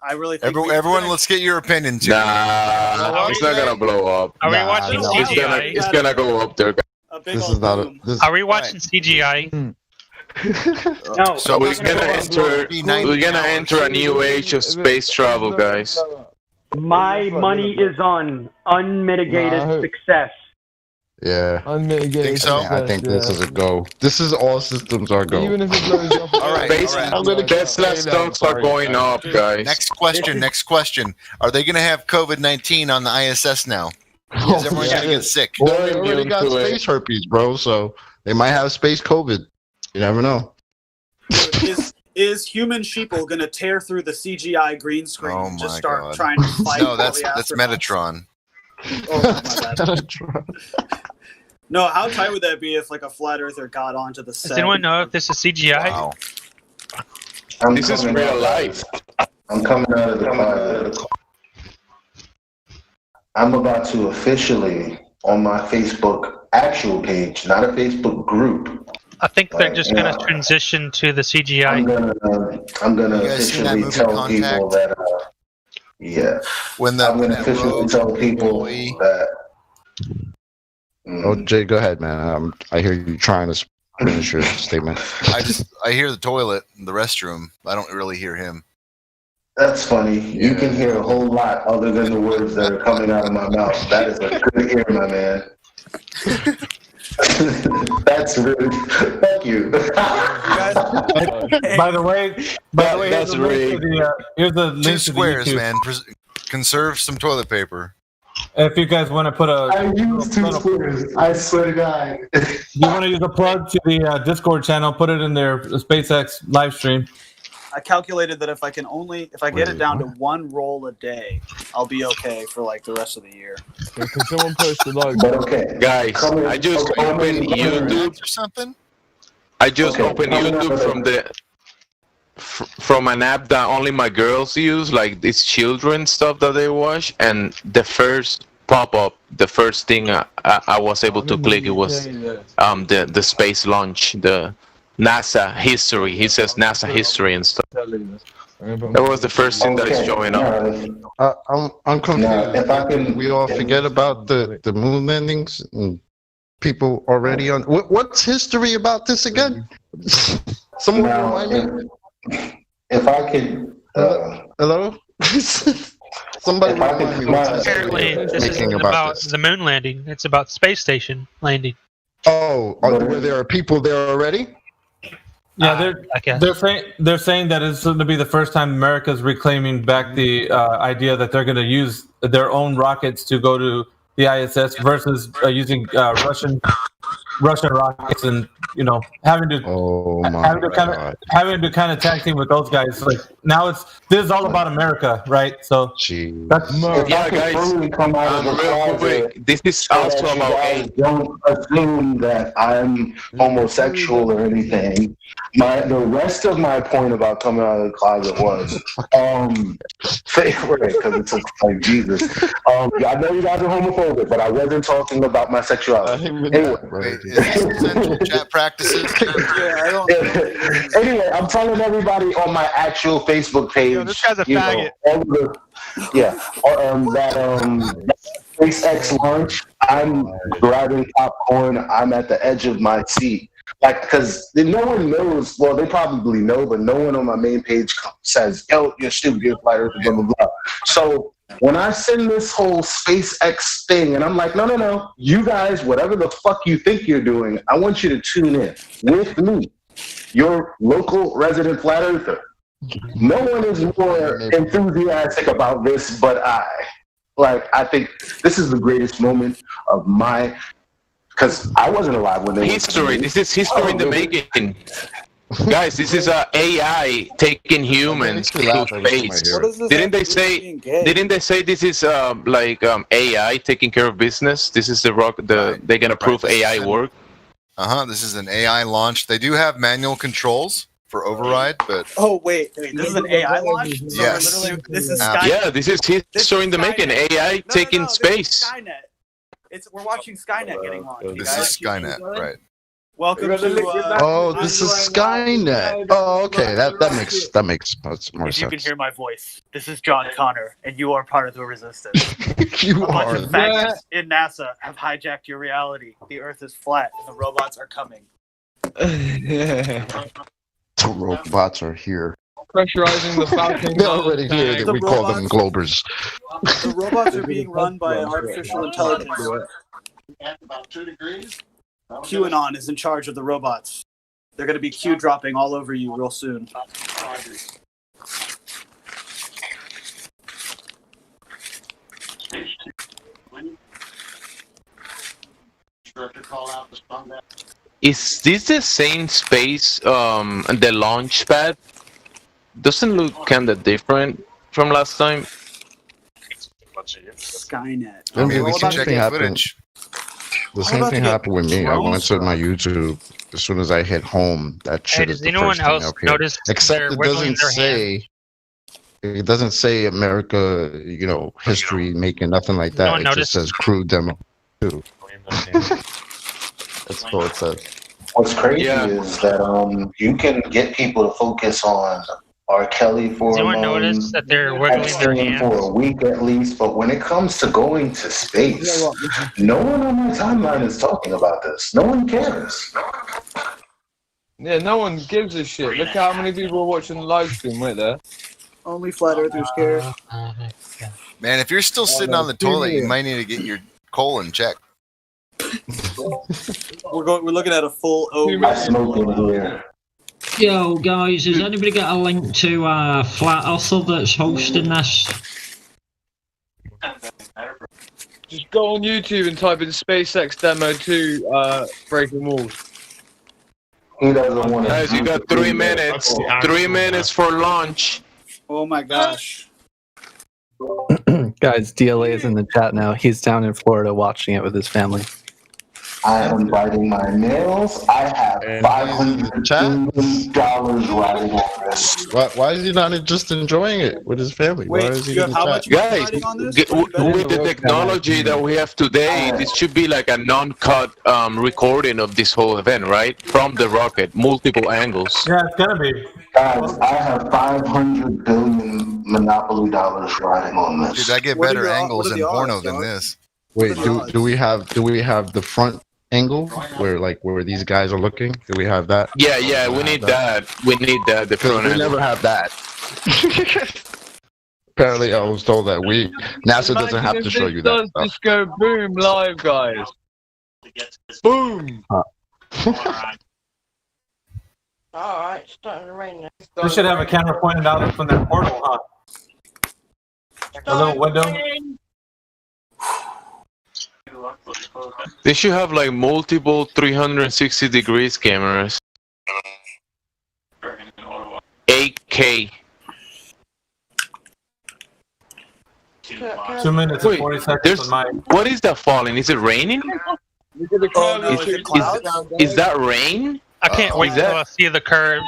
I really think Everyone, let's get your opinion too. Nah, it's not gonna blow up. Are we watching CGI? It's gonna go up there. this is not a. Are we watching CGI? No. So We're gonna enter a new age of space travel, guys. My money is on unmitigated success. Yeah. Unmitigated. Think so? I think this is a go. This is all systems are go. Even if it blows up. All right, Tesla stocks are going up, guys. Next question. Are they going to have COVID-19 on the ISS now? Is everyone going to get sick? Well, they already got space herpes, bro, so they might have space COVID. You never know. Is human sheeple going to tear through the CGI green screen and just start trying to fight? No, that's Metatron. Oh, my bad. No, how tight would that be if like a flat earther got onto the set? Does anyone know if this is CGI? Wow. This is real life. I'm coming out of the closet. I'm about to officially, on my Facebook actual page, not a Facebook group. I think they're just going to transition to the CGI. I'm gonna officially tell people that. Yeah. I'm gonna officially tell people that. Oh, Jay, go ahead, man. I hear you trying to finish your statement. I hear the toilet, the restroom. I don't really hear him. That's funny. You can hear a whole lot other than the words that are coming out of my mouth. That is a good ear, my man. That's rude. Thank you. By the way, that's rude. Here's the link Two to squares, the YouTube. man. Conserve some toilet paper. If you guys want to put I use 2 squares. I swear to God. you want to use a plug to the Discord channel, put it in their SpaceX live stream. I calculated that if I get it down to 1 roll a day, I'll be okay for like the rest of the year. Can someone post the log? But okay. Guys, I just opened YouTube Or something? I just opened YouTube from an app that only my girls use, like this children stuff that they watch, and the first pop-up, the first thing I was able to click, it was the space launch, the NASA history. He says NASA history and stuff. That was the first thing that is showing up. I'm confused. We all forget about the moon landings and people already on. What's history about this again? Someone remind me. If I could. Hello? Somebody remind me. Apparently, this isn't about the moon landing. It's about space station landing. Oh, where there are people there already? Yeah, they're saying that it's going to be the first time America's reclaiming back the idea that they're going to use their own rockets to go to the ISS versus using Russian rockets, and having to kind of tag team with those guys. Like now, this is all about America, right? So that's guys. Real quick, this is also about. Don't assume that I'm homosexual or anything. The rest of my point about coming out of the closet was because it's like Jesus. I know you guys are homophobic, but I wasn't talking about my sexuality. Anyway. Chat practices. Anyway, I'm telling everybody on my actual Facebook page. This guy's a faggot. That SpaceX launch. I'm grabbing popcorn. I'm at the edge of my seat. Like, because no one knows. Well, they probably know, but no one on my main page says, "Yo, you're stupid, you're a flat earther, blah blah blah." So when I send this whole SpaceX thing, and I'm like, no, you guys, whatever the fuck you think you're doing, I want you to tune in with me, your local resident flat earther. No one is more enthusiastic about this but I. Like, I think this is the greatest moment of my, because I wasn't alive when they history. This is history in the making. Guys, this is AI taking humans to space. Didn't they say this is AI taking care of business? This is they're gonna prove AI work. This is an AI launch. They do have manual controls for override, but wait, this is an AI launch? So yes. This is Skynet. Yeah, this is history in the making. AI taking space. Skynet. We're watching Skynet getting launched. This is Skynet, right? Welcome to. Oh, this is Skynet. Oh, okay. That makes much more If you can sense. hear my voice, this is John Connor, and you are part of the resistance. You A bunch are. of faggots in NASA have hijacked your reality. The Earth is flat, and the robots are coming. The robots are here. Pressurizing the Falcon. They're already here. The We call them Globers. The robots are being run by artificial intelligence. About 2 degrees. QAnon is in charge of the robots. They're going to be Q dropping all over you real soon. Is this the same space? The launch pad doesn't look kind of different from last time. Skynet. I mean, Maybe we the can same check thing the happened. footage. The How same about thing to get happened with me. I went to drones my YouTube as soon as I hit home. That Hey, shit is does the anyone first thing else up here. notice Except they're it wiggling doesn't their hand? say. It doesn't say America, history making nothing like that. one It just noticed? says crew demo 2. That's all it says. What's crazy Yeah. is that you can get people to focus on R. Kelly for Does a anyone notice month, that they're wiggling their Epstein for a hands? week at least, but when it comes to going to space, no one on my timeline is talking about this. No one cares. Yeah, no one gives a shit. Look how many people are watching the live stream right there. Only flat earthers care. Man, if you're still sitting on the toilet, you might need to get your colon checked. We're looking at a full O. I smoke in here. Yo, guys, has anybody got a link to Flat Hustle that's hosting this? Just go on YouTube and type in SpaceX Demo 2 Breaking Walls. He doesn't want to. Guys, you got 3 minutes. 3 minutes for launch. Oh my gosh. Guys, DLA is in the chat now. He's down in Florida watching it with his family. I am biting my nails. I have $500 riding on this. Why is he not just enjoying it with his family? Why Wait, is he you in have the how chat? much Guys, riding on this? with the technology that we have today, this should be like a non-cut recording of this whole event, right? From the rocket, multiple angles. Yeah, it's gonna be. Guys, I have 500 billion Monopoly dollars riding on this. Dude, I get What are better the- angles what are in the porno odds, than dog? this. Wait, do we have the front angle where these guys are looking? Do we have that? Yeah, we need that. We need that. The Because front we angle. never have that. Apparently, I was told that NASA doesn't have to show you that Does stuff. just go boom live, guys. Boom. Alright, it's starting to rain now. We should have a camera pointed out from that portal, huh? A little window. They should have like multiple 360 degrees cameras. 8K. 2 minutes and Wait, 40 seconds there's- on mine. What is that falling? Is it raining? Oh, no, is it clouds? Is that rain? I can't wait is that- till I see the curve.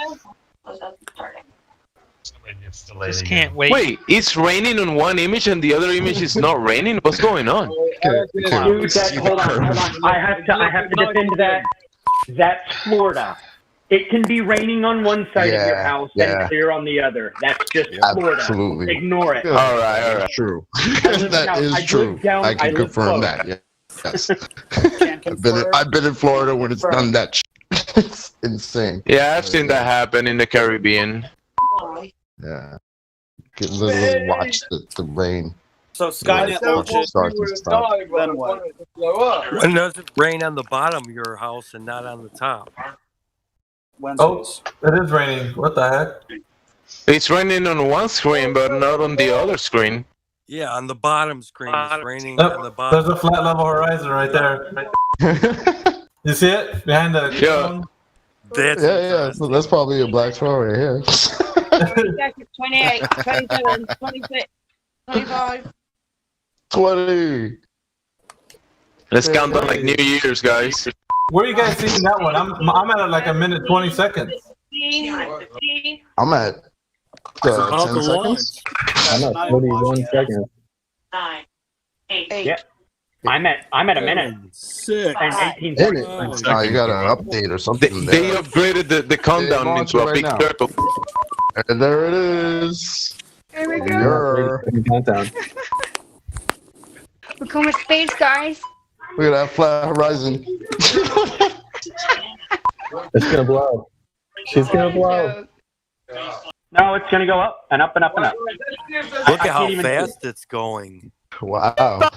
Just can't wait. Wait, it's raining on one image and the other image is not raining? What's going on? Dude, hold on. I have to defend that. That's Florida. It can be raining on one side of your Yeah, house yeah. and clear on the other. That's just Florida. Absolutely. Ignore it. All right. That's true. live That down- is I true. live down- I I can live confirm close. that. Yeah. Yes. Can't confirm. I've been in Florida when it's done that. It's insane. Yeah, I've seen that happen in the Caribbean. Yeah. Get literally watch the rain. So Skynet launches. Starts and stops. Then what? When does it rain on the bottom of your house and not on the top? Wednesdays. It is raining. What the heck? It's raining on one screen, but not on the other screen. Yeah, on the bottom screen it's raining on the There's bottom. a flat level horizon right there. You see it? Behind the Yeah. That's Yeah. So that's probably a black swan right here. 28, 27, 26, 25. 20. Let's count on like New Year's, guys. Where are you guys seeing that one? I'm at like a minute 20 seconds. 15. I'm at 10 seconds. I'm at 41 seconds. 9, 8, Yeah. I'm at a minute 6 and 18 Minute. seconds. Oh, you got an update or something. They upgraded the countdown Yeah, into a right big now. circle. And there it is. There we go. Grr. Countdown. We're going with space, guys. Look at that flat horizon. It's gonna blow. She's gonna blow. No, it's gonna go up and up and up and up. Look I at how can't even see fast it's going. Wow.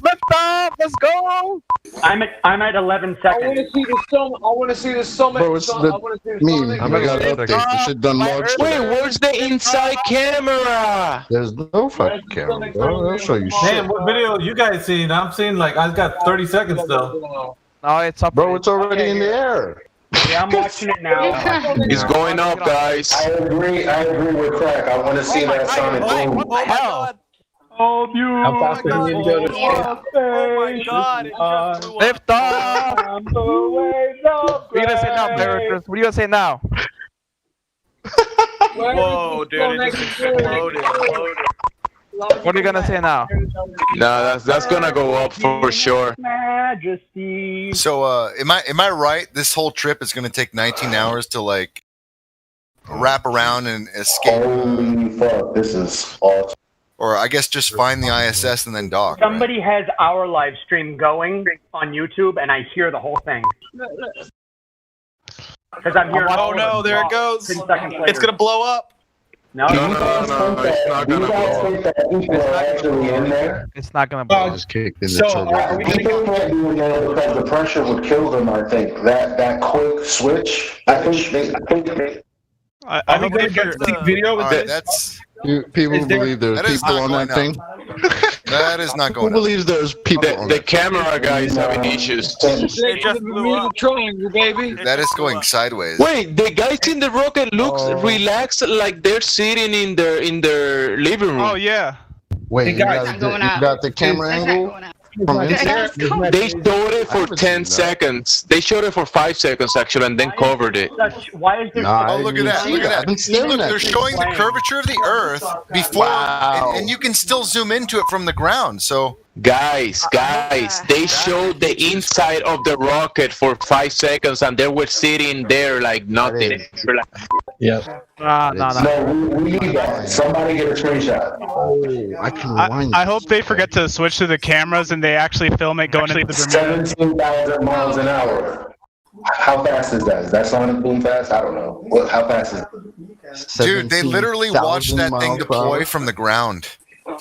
Lift off! Let's go! I'm at 11 I want seconds. to see the summit. I want to see the summit. Bro, it's I the want to see the meme. summit. I got an update. This shit done launched. Wait, where's the inside camera? There's no fucking camera, bro. I'll show you Damn, shit. what video you guys seen? I'm seeing like I got 30 seconds though. No, it's up. Bro, it's already in the air. Yeah, I'm watching it now. It's going up, guys. I agree with Crack. I want to see that Sonic Boom. What the hell? Oh, you. How fast can you go to Oh my god, it just blew up. Lift off! What are you gonna say now, Barrett? What are you gonna say now? Whoa, dude, it just exploded. What are you gonna say now? No, that's gonna go up for sure. Majesty. So, am I right? This whole trip is going to take 19 hours to like wrap around and escape, Holy fuck, this is awesome. or I guess just find the ISS and then dock. Right? Somebody has our live stream going on YouTube, and I hear the whole thing. Because I'm hearing. Oh no, there it goes. 10 seconds later. It's gonna blow up. No, No, it's not Do you gonna guys blow think that people are actually in there? It's not gonna blow. Just kicked in the So, turbo. are we People can't be in there because the pressure would kill them, I think. That quick switch, I think they Are we going to get the video All with right, this? that's People Is there- believe there's that is people not on going that thing. that is not Who going up. believes there's people on The that? camera guy's having issues. It just blew up. Triangle, baby. That is going sideways. Wait, the guys in the rocket looks relaxed, like they're sitting in their living room. Oh yeah. Wait, Hey, you guys. got, It's not going up. you got the camera It's not angle going up. from inside? They showed it for 10 seconds. They showed it for 5 seconds actually, and then covered it. Why is there? Nah, Oh, look at that! Look at I've been that! staring Look, at they're it. showing the curvature of the Earth before, and you can still zoom into it from the ground. So, Guys, they showed the inside of the rocket for 5 seconds, and they were sitting there like nothing. Yeah. No, we need that. Somebody get a screenshot. Oh, I can rewind. I hope they forget to switch to the cameras and they actually film it going into the Bermuda. 17,000 miles an hour. How fast is that? Is that Sonic Boom fast? I don't know. How fast is it? dude, they literally watched that thing deploy from the ground.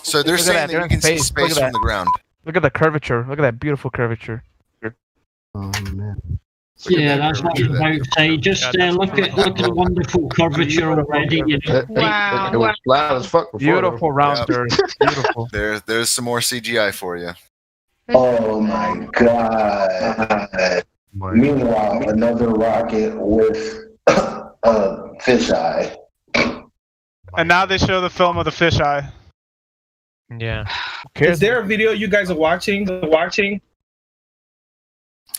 So they're saying that you can see space from the ground. Look at the curvature. Look at that beautiful curvature. Oh man. Yeah, that's what I was about to say. Just look at the wonderful curvature already. You know. Wow. It was flat as fuck before. Beautiful round Yep. turn. Beautiful. There's some more CGI for you. Oh my god. Meanwhile, another rocket with a fisheye. And now they show the film of the fisheye. Yeah. Is there a video you guys are watching?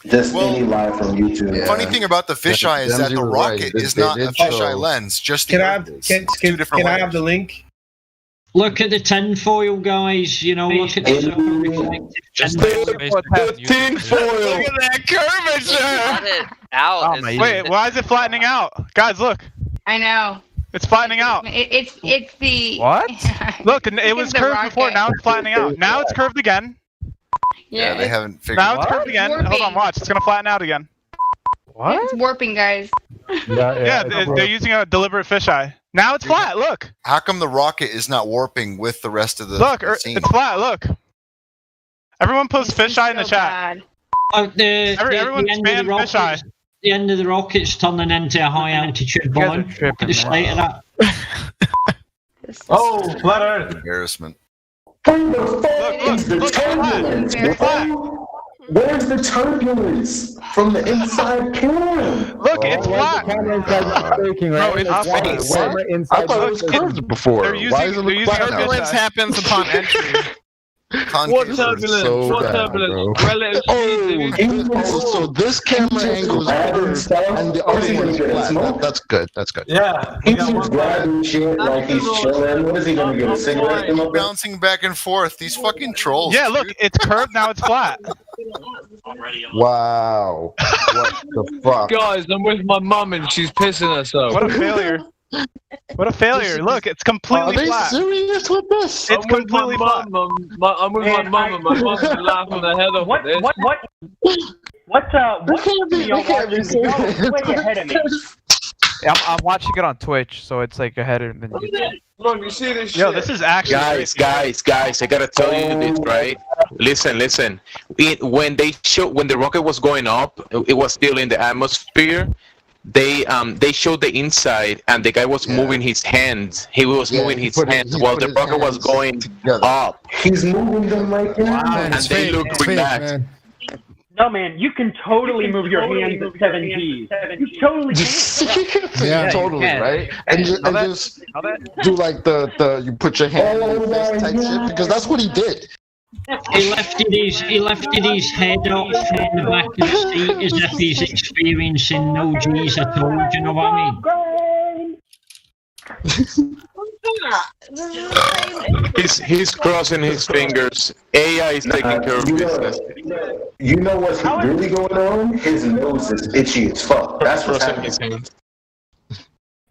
Just any live from YouTube. The funny thing about the fisheye is that the rocket is not a fisheye lens, just the Earth is. It's two different layers. the link? Look at the tinfoil, guys. You know, look at the The tin foil. Look at that curvature! Out. Oh, my Wait, why is it flattening out? Guys, look. I know. It's flattening out. It's the. What? Look, it was the curved before, rocket. now it's flattening out. Now it's curved again. Yeah, they haven't figured Now it it's out. curved again. Warping. Hold on, watch. It's gonna flatten out again. What? It's warping, guys. Yeah, they're using a deliberate fisheye. Now it's flat. Look, How come the rocket is not warping with the rest of the look, the scene? it's flat. Look. Everyone post fisheye in the So chat. bad. Everyone spam fisheye. The end of the rocket's turning into a high altitude balloon. Look at the state of that. Oh, flat Earth. Embarrassment. Where the fuck is the look, turbulence, it's bro? Where's the turbulence from the inside camera? Look, it's flat. Bro, it's I thought it was curved before. They're Why using does it look flat now? turbulence happens upon entry. What turbulence? So What bad, turbulence? bro. Relative So this camera angle is curved and the other one is flat. That's good. That's good. Yeah. He's just grabbing shit like he's chilling. What is he gonna get? A cigarette? He's bouncing back and forth. These fucking trolls. Yeah, look, it's curved, now it's flat. Wow. What the fuck? Guys, I'm with my mum and she's pissing herself. What a failure. What a failure. Look, it's completely Are they flat. serious with this? It's completely flat. I'm with my mum and my mum's laughing her head off at this. What's y'all watching? Y'all way ahead of me. I'm watching it on Twitch, so it's like ahead of than you. Look, you see this shit? Yo, this is actually Guys, I gotta tell you this, right? Listen. When the rocket was going up, it was still in the atmosphere. They showed the inside, and the guy was moving his hands. He was moving his hands while the rocket was going up. He's moving them like that. And they look relaxed. No, man, you can totally move your hands at 7 Gs. You totally can. Yeah, totally, right? And just do like the you put your hand in your fist type shit, because that's what he did. He lifted his head up from the back of the seat as if he's experiencing no G's at all. Do you know what I mean? He's crossing his fingers. AI is taking care of business. You know what's really going on? His nose is itchy as fuck. That's what's happening.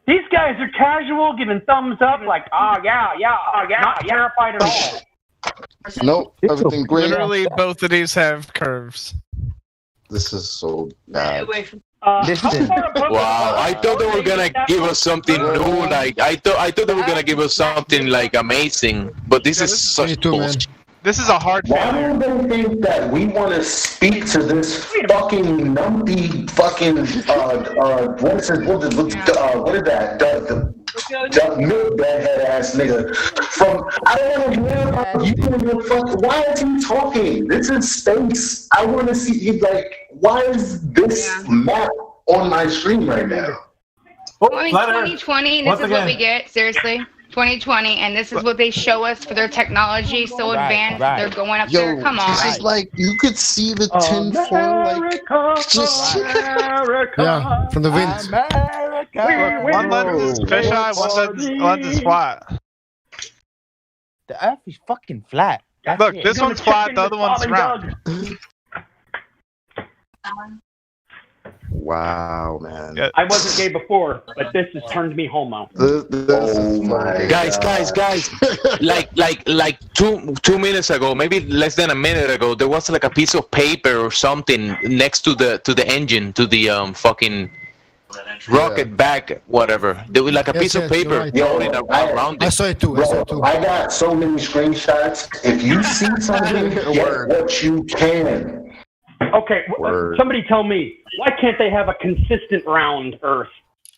These guys are casual, giving thumbs up, like, yeah, not terrified at all. Nope, everything great. Literally, both of these have curves. This is so bad. Wow, I thought they were gonna give us something new. Like I thought they were gonna give us something like amazing, but this is such bullshit. This is a hard failure. Why do they think that we want to speak to this fucking numpy fucking what is that? The milk head ass nigga from I don't want to hear about you and your fuck. Why is he talking? This is space. I want to see why is this map on my screen right now? 2020, this is what we get, seriously. 2020, and this is what they show us for their technology so advanced. They're going up there. Come on. This is like you could see the tin foil, like just yeah, from the wind. One lens is fisheye, one lens is flat. The Earth is fucking flat. Look, this one's flat, the other one's round. Wow, man. I wasn't gay before, but this has turned me homo. Guys! like 2 minutes ago, maybe less than a minute ago, there was like a piece of paper or something next to the engine, to the fucking rocket back, whatever. There was like a piece of paper floating around it. I saw it too. I got so many screenshots. If you see something, get what you can. Okay, somebody tell me, why can't they have a consistent round Earth?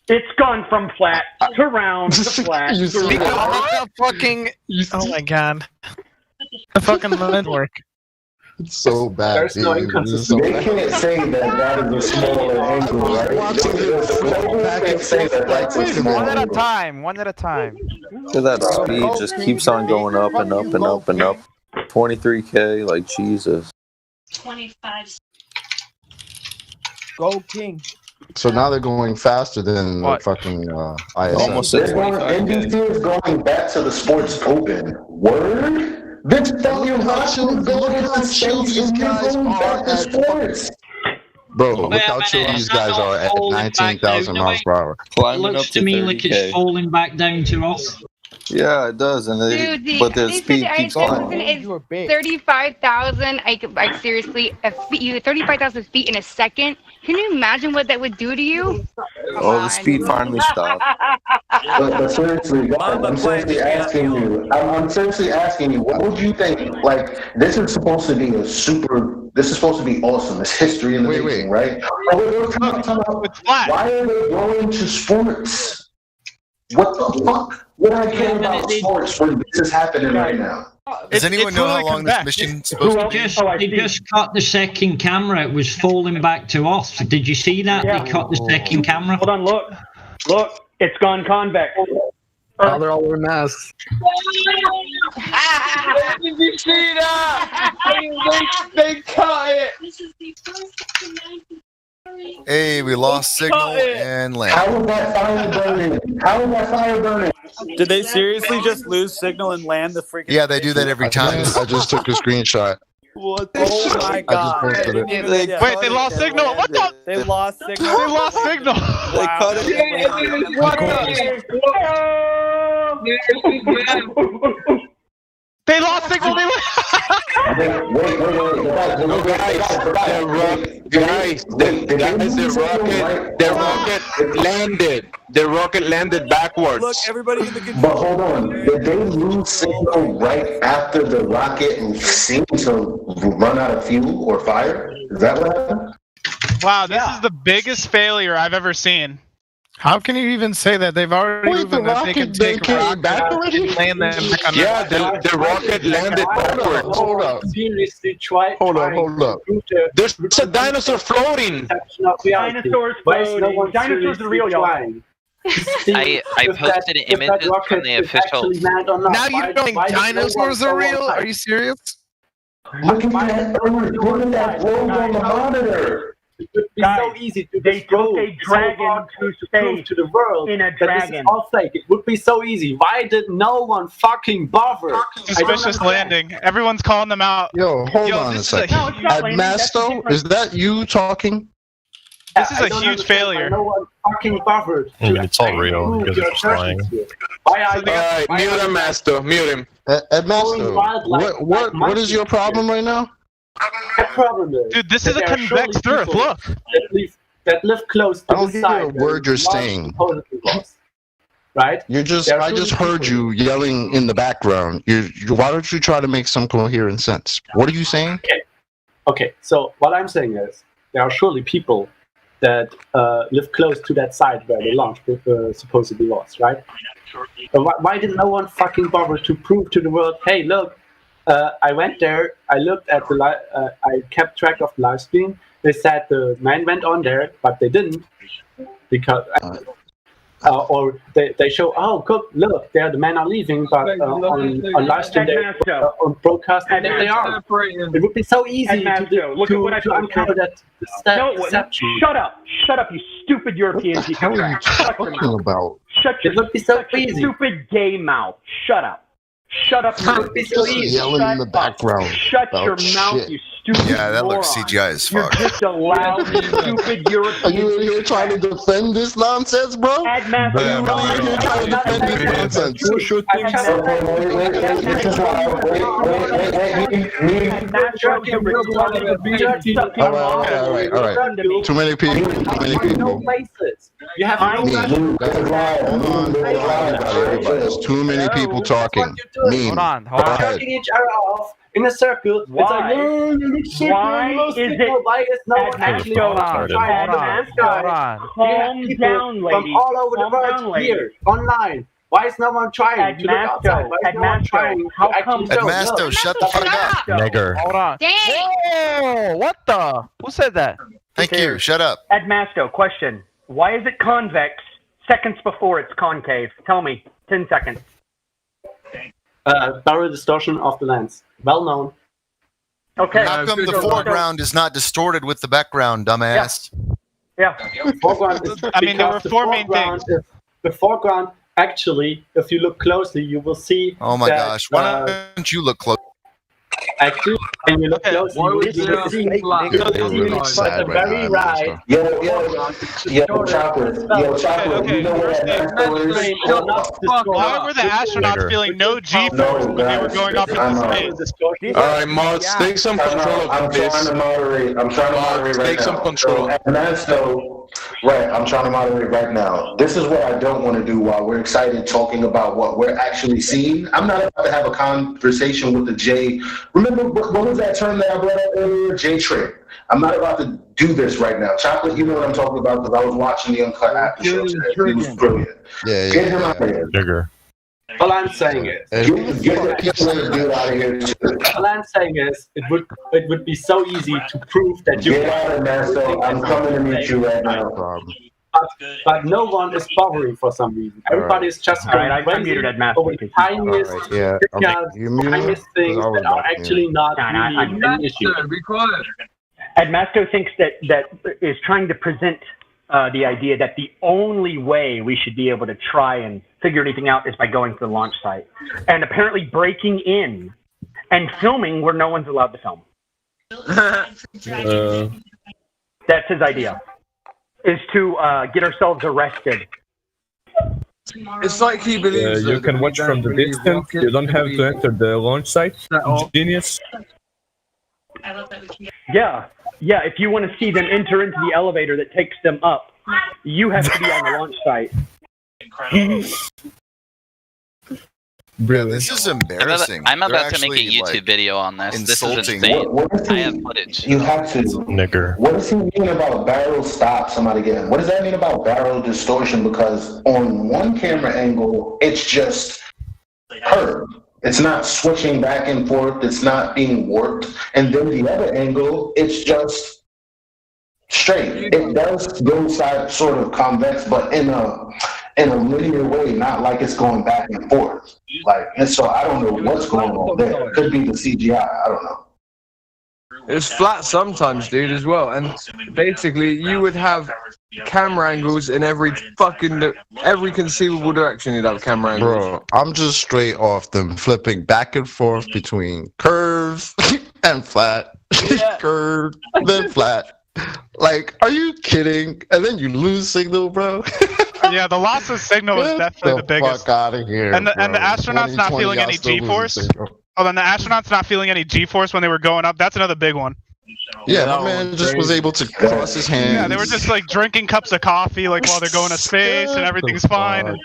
It's gone from flat to round to flat to round. The fucking... Oh my god. The fucking line work. It's so bad. There's no inconsistency. They can't say that is a smaller angle, right? They can't say that's a smaller One at a angle. time. One at a time. Look at that speed just keeps on going up and up and up and up. 23K, like Jesus. 25. Go King. So now they're going faster than the fucking ISS. NBC is going back to the sports open. Word? This fucking Russian going to space and going back to sports. Bro, look how chill these guys are at 19,000 miles per hour. It looks to me like it's falling back down to us. Yeah, it does, and but the speed keeps on. It's 35,000. Like seriously, 35,000 feet in a second. Can you imagine what that would do to you? Oh, the speed finally stopped. But seriously, guys, I'm seriously asking you, what would you think? Like, this is supposed to be this is supposed to be awesome. It's history in the making, right? Why are they going to sports? What the fuck? What I care about sports when this is happening right now? Does anyone know how long this mission's supposed to be? They just cut the second camera. It was falling back to us. Did you see that? Yeah. They cut the second camera. Hold on, look. It's gone convex. Oh, they're all wearing masks. see that? They cut it. Hey, we lost signal and land. How is that fire burning? How is that fire burning? Did they seriously just lose signal and land the freaking? Yeah, they do that every time. I just took a screenshot. What? Oh my god! posted it. Wait, they lost signal. What the? They lost signal. They lost signal. They cut it. They lost signal. They lost. Guys, the rocket landed. The rocket landed backwards. Look, everybody in the control. But hold on, did they lose signal right after the rocket seemed to run out of fuel or fire? Is that what happened? Wow, this is the biggest failure I've ever seen. How can you even say that? They've already proven that they can take a rocket back already? and land them back on Yeah, the rocket landed backwards. Hold up. Seriously, hold up. There's a dinosaur floating. Dinosaurs floating. Dinosaurs are real, y'all. I posted images from the official. Now you think dinosaurs are real? Are you serious? Look at that Earth. Look at that globe on the monitor. It would be so easy to disprove a dragon to space to the world in a that this is all fake. It would be so easy. Why did no one fucking bother? Suspicious landing. Everyone's calling them out. Yo, hold on a second. Admasto, is that you talking? This is a huge failure. No one fucking bothered. It's all real. You guys are flying. Alright, mute him, Master. Mute him. Admasto, what is your problem right now? The problem is, dude, this is a convex Earth. Look. That live close to I don't the hear side. a word you're saying. Right? I just heard you yelling in the background. Why don't you try to make some coherent sense? What are you saying? Okay. So what I'm saying is, there are surely people that live close to that site where the launch supposedly was, right? Why did no one fucking bother to prove to the world, hey, look, I went there, I looked at the I kept track of the live stream. They said the man went on there, but they didn't because or they show, oh, look, there the men are leaving, but on live stream on broadcast there they are. It would be so easy to uncover that. Shut up, you stupid European piece of crap. Talking about? It would be so easy. Stupid gay mouth. Shut up. Shut up. Yelling in the background. Shut your mouth, you stupid Yeah, that moron. looks CGI as fuck. You're just a loud, stupid European. Are you here trying to defend this nonsense, bro? Are you here trying to defend this nonsense? All right. Too many people. You have There's too many people talking. Hold on. Talking each other off in a circle. Why? It's like, why is no one actually Calm down, lady. From all over the world here, online. Why is no one trying to look outside? Why is no one trying to actually show? Admasto, shut the fuck up. Nigger. Hold on. Whoa! What the? Who said that? Thank you. Shut up. Admasto, question. Why is it convex seconds before it's concave? Tell me. 10 seconds. Barrel distortion of the lens. Well known. Okay. How come the foreground is not distorted with the background, dumbass? Yeah. I mean, there were four main things. The foreground, actually, if you look closely, you will see. Oh my gosh. Why don't you look close? Actually, when you look closely, you will see the very right. Yo, Chopper. Okay, you know what why were the astronauts feeling no G-force when they were going up into space? Alright, Mods, take some control of this. I'm trying to moderate right now. Take some control. I'm trying to moderate right now. This is what I don't want to do while we're excited talking about what we're actually seeing. I'm not about to have a conversation with the J. Remember, what was that term that I brought up earlier? J-Trade. I'm not about to do this right now. Chocolate, you know what I'm talking about because I was watching the Uncut After Show today. It was brilliant. Get him out of here. Nigger. All I'm saying is, all I'm saying is, it would be so easy to prove that you. Get out of there, so I'm coming to meet you right now. but no one is bothering for some reason. Everybody is just All right, I crazy muted Ed Master over the because tiniest, All right, yeah. You muted me? tiniest things I was that are about to actually not I'm really an issue. Be quiet. Ed Masto thinks that is trying to present the idea that the only way we should be able to try and figure anything out is by going to the launch site and apparently breaking in and filming where no one's allowed to film. That's his idea, is to get ourselves arrested. It's like he believes. You can watch from the distance. You don't have to enter the launch site. Genius. Yeah, if you want to see them enter into the elevator that takes them up, you have to be on the launch site. Brilliant. This is embarrassing. I'm They're about to make a actually, YouTube like, video on this. This is insulting. insane. What is I have footage. You have to. Nigger. What does he mean about barrel stop somebody getting? What does that mean about barrel distortion? Because on one camera angle, it's just curved. It's not switching back and forth. It's not being warped. And then the other angle, it's just straight. It does go side sort of convex, but in a linear way, not like it's going back and forth. And so I don't know what's going on there. It could be the CGI. I don't know. It's flat sometimes, dude, as well. And basically, you would have camera angles in every conceivable direction. You'd have camera angles. Bro, I'm just straight off them flipping back and forth between curve and flat, curve, then flat. Like, are you kidding? And then you lose signal, bro. Yeah, the loss of signal is definitely the biggest. Fuck out of here, and the astronauts not feeling any G-force. Oh, then the astronauts not feeling any G-force when they were going up. That's another big one. Yeah, my man just was able to cross his hands. Yeah, they were just like drinking cups of coffee, like while they're going to space, and everything's fine. And...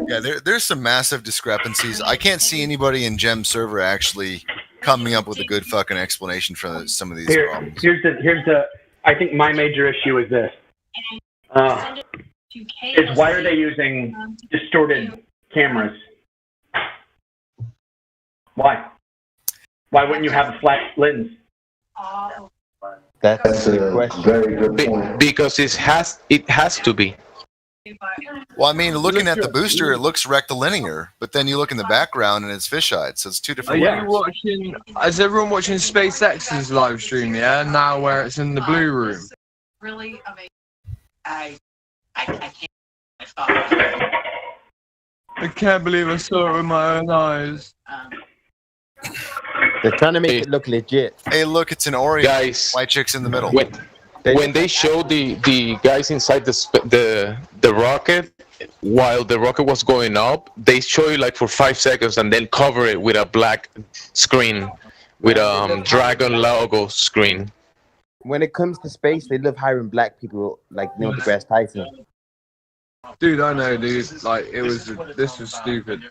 Yeah, there's some massive discrepancies. I can't see anybody in Gem server actually coming up with a good fucking explanation for some of these problems. Here's the. I think my major issue is this. Is why are they using distorted cameras? Why? Why wouldn't you have a flat lens? That's a very good point. Because it has to be. Well, I mean, looking at the booster, it looks rectilinear, but then you look in the background and it's fisheye, so it's two different ways. Is everyone watching SpaceX's live stream, yeah? Now where it's in the blue room. Really amazing. I can't believe I saw it with my own eyes. They're trying to make it look legit. Hey, look, it's an Oreo. Guys, white chicks in the middle. When they showed the guys inside the rocket, while the rocket was going up, they show you like for 5 seconds and then cover it with a black screen with a Dragon logo screen. When it comes to space, they love hiring black people like Neil deGrasse Tyson. Dude, I know, dude. Like, this was stupid.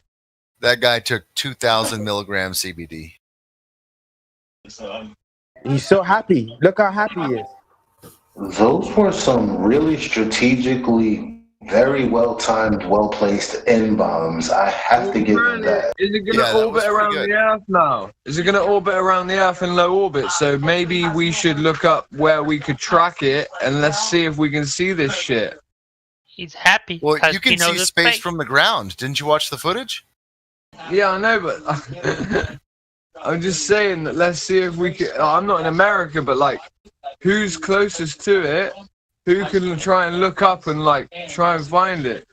That guy took 2,000 milligrams CBD. He's so happy. Look how happy he is. Those were some really strategically very well-timed, well-placed N-bombs. I have to give him that. Is it going to orbit around the Earth now? Is it going to orbit around the Earth in low orbit? So maybe we should look up where we could track it, and let's see if we can see this shit. He's happy. Well, you can see space from the ground. Didn't you watch the footage? Yeah, I know, but I'm just saying that let's see if we can. I'm not in America, but like, who's closest to it? Who can try and look up and like try and find it?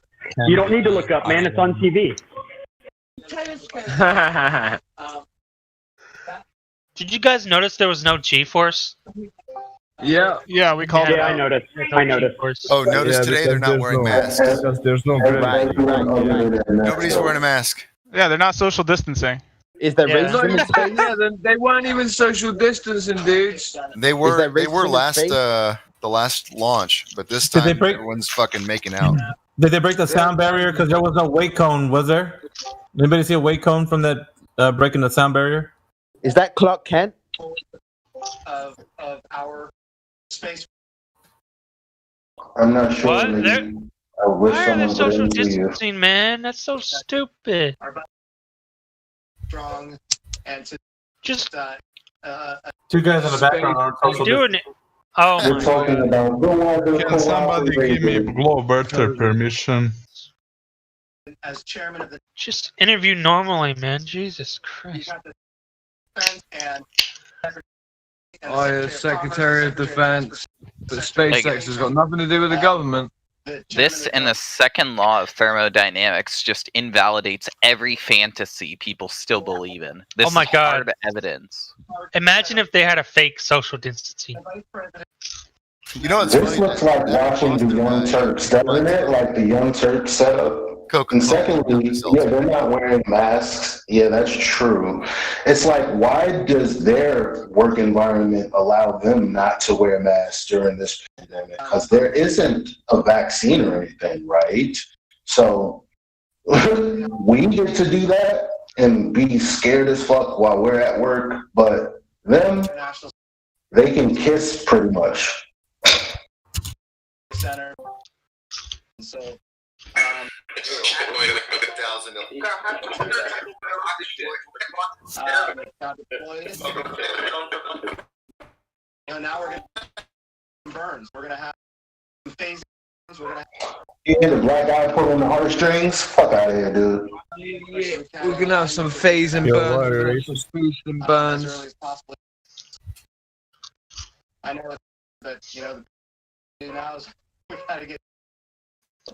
You don't need to look up, man. It's on TV. Did you guys notice there was no G-force? Yeah. Yeah, we called it. I noticed. I noticed. Oh, notice today they're not wearing masks. Because there's no Nobody's wearing a mask. Yeah, they're not social distancing. Is there racism in space? Yeah, they weren't even social distancing, dudes. They were last the last launch, but this time everyone's fucking making out. Did they break the sound barrier? Because there was no weight cone, was there? Anybody see a weight cone from that breaking the sound barrier? Is that Clark Kent? of our space. I'm not sure. What? Why are they social distancing, man? That's so stupid. Strong and to just two guys in the background are social doing it. Oh We're talking about no other Can somebody give me Globerter permission? As chairman of the Just interview normally, man. Jesus Christ. and I as Secretary of Defense, but SpaceX has got nothing to do with the government. This and the second law of thermodynamics just invalidates every fantasy people still believe in. This Oh my is God. hard evidence. Imagine if they had a fake social distancing. You know what's This funny? looks like watching the Young Turks, doesn't it? Like the Young Turks setup. And secondly, yeah, they're not wearing masks. Yeah, that's true. It's like, why does their work environment allow them not to wear masks during this pandemic? Because there isn't a vaccine or anything, right? So we get to do that and be scared as fuck while we're at work, but them, they can kiss pretty much. center. So, now we're going to burns. We're going to have phases. We're going to Yeah, the black guy pulling the heartstrings. Fuck out of here, dude. Yeah, we're gonna have some phase and burns, some boost and burns. I know that, now we got to get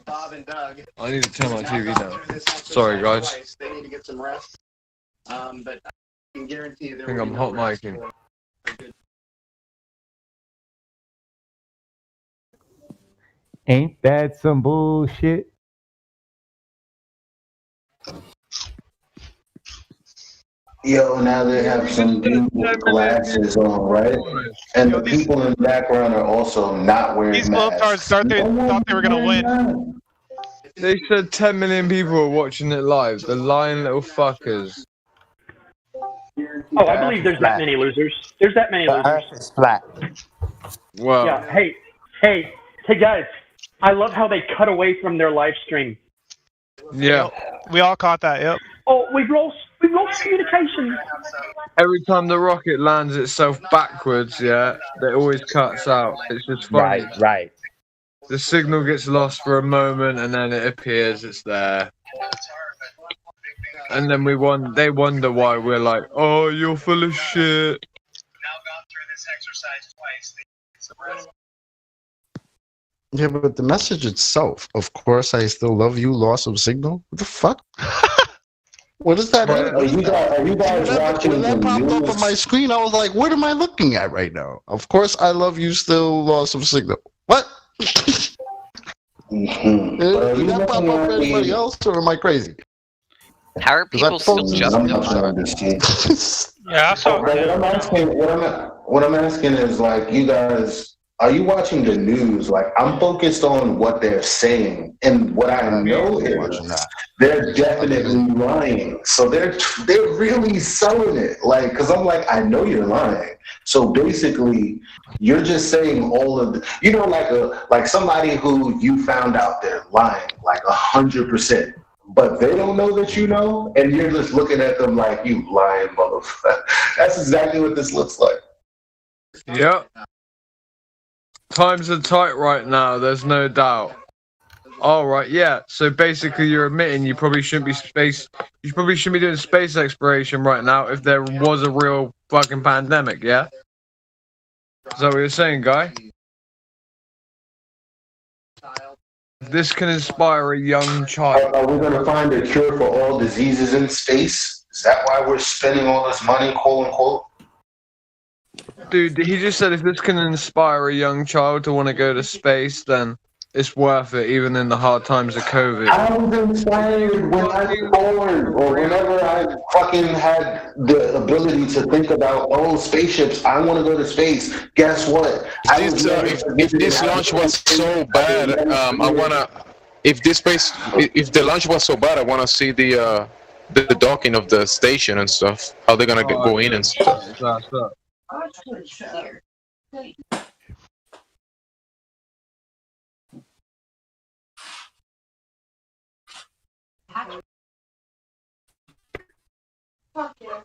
Bob and Doug. I need to turn my TV down. Sorry, guys. They need to get some rest. But I can guarantee you I think I'm hot micing. Ain't that some bullshit? Yo, now they have some dude with glasses on, right? And the people in the background are also not wearing These masks. globetrotters thought they were gonna win. They said 10 million people were watching it live. The lying little fuckers. Oh, I believe there's that many losers. There's that many losers. It's flat. Wow. Yeah. Hey, guys. I love how they cut away from their live stream. Yeah. We all caught that. Yep. Oh, we've lost communication. Every time the rocket lands itself backwards, yeah, it always cuts out. It's just funny. Right. The signal gets lost for a moment and then it appears, it's there. And then they wonder why we're like, oh, you're full of shit. Yeah, but the message itself, of course, I still love you, loss of signal. What the fuck? What is that? Are you guys watching when that the popped up news? on my screen, I was like, what am I looking at right now? Of course, I love you, still loss of signal. What? Did that pop up for anybody else, or am I crazy? How are people still justifying? Yeah, I saw What I'm asking is, like, you guys, are you watching the news? Like, I'm focused on what they're saying, and what I know is they're definitely lying. So they're really selling it, like, because I'm like, I know you're lying. So basically, you're just saying all of the, like somebody who you found out they're lying, like 100%. But they don't know that you know, and you're just looking at them like, you lying motherfucker. That's exactly what this looks like. Yep. Times are tight right now, there's no doubt. Alright, yeah. So basically you're admitting you probably shouldn't be doing space exploration right now if there was a real fucking pandemic, yeah? Is that what you're saying, guy? This can inspire a young child. Are we going to find a cure for all diseases in space? Is that why we're spending all this money, quote unquote? Dude, he just said if this can inspire a young child to want to go to space, then it's worth it, even in the hard times of COVID. I was inspired when I was born, or whenever I fucking had the ability to think about, oh, spaceships, I want to go to space. Guess what? If this launch was so bad, if the launch was so bad, I want to see the docking of the station and stuff. How they're gonna go in and stuff. Fuck yeah.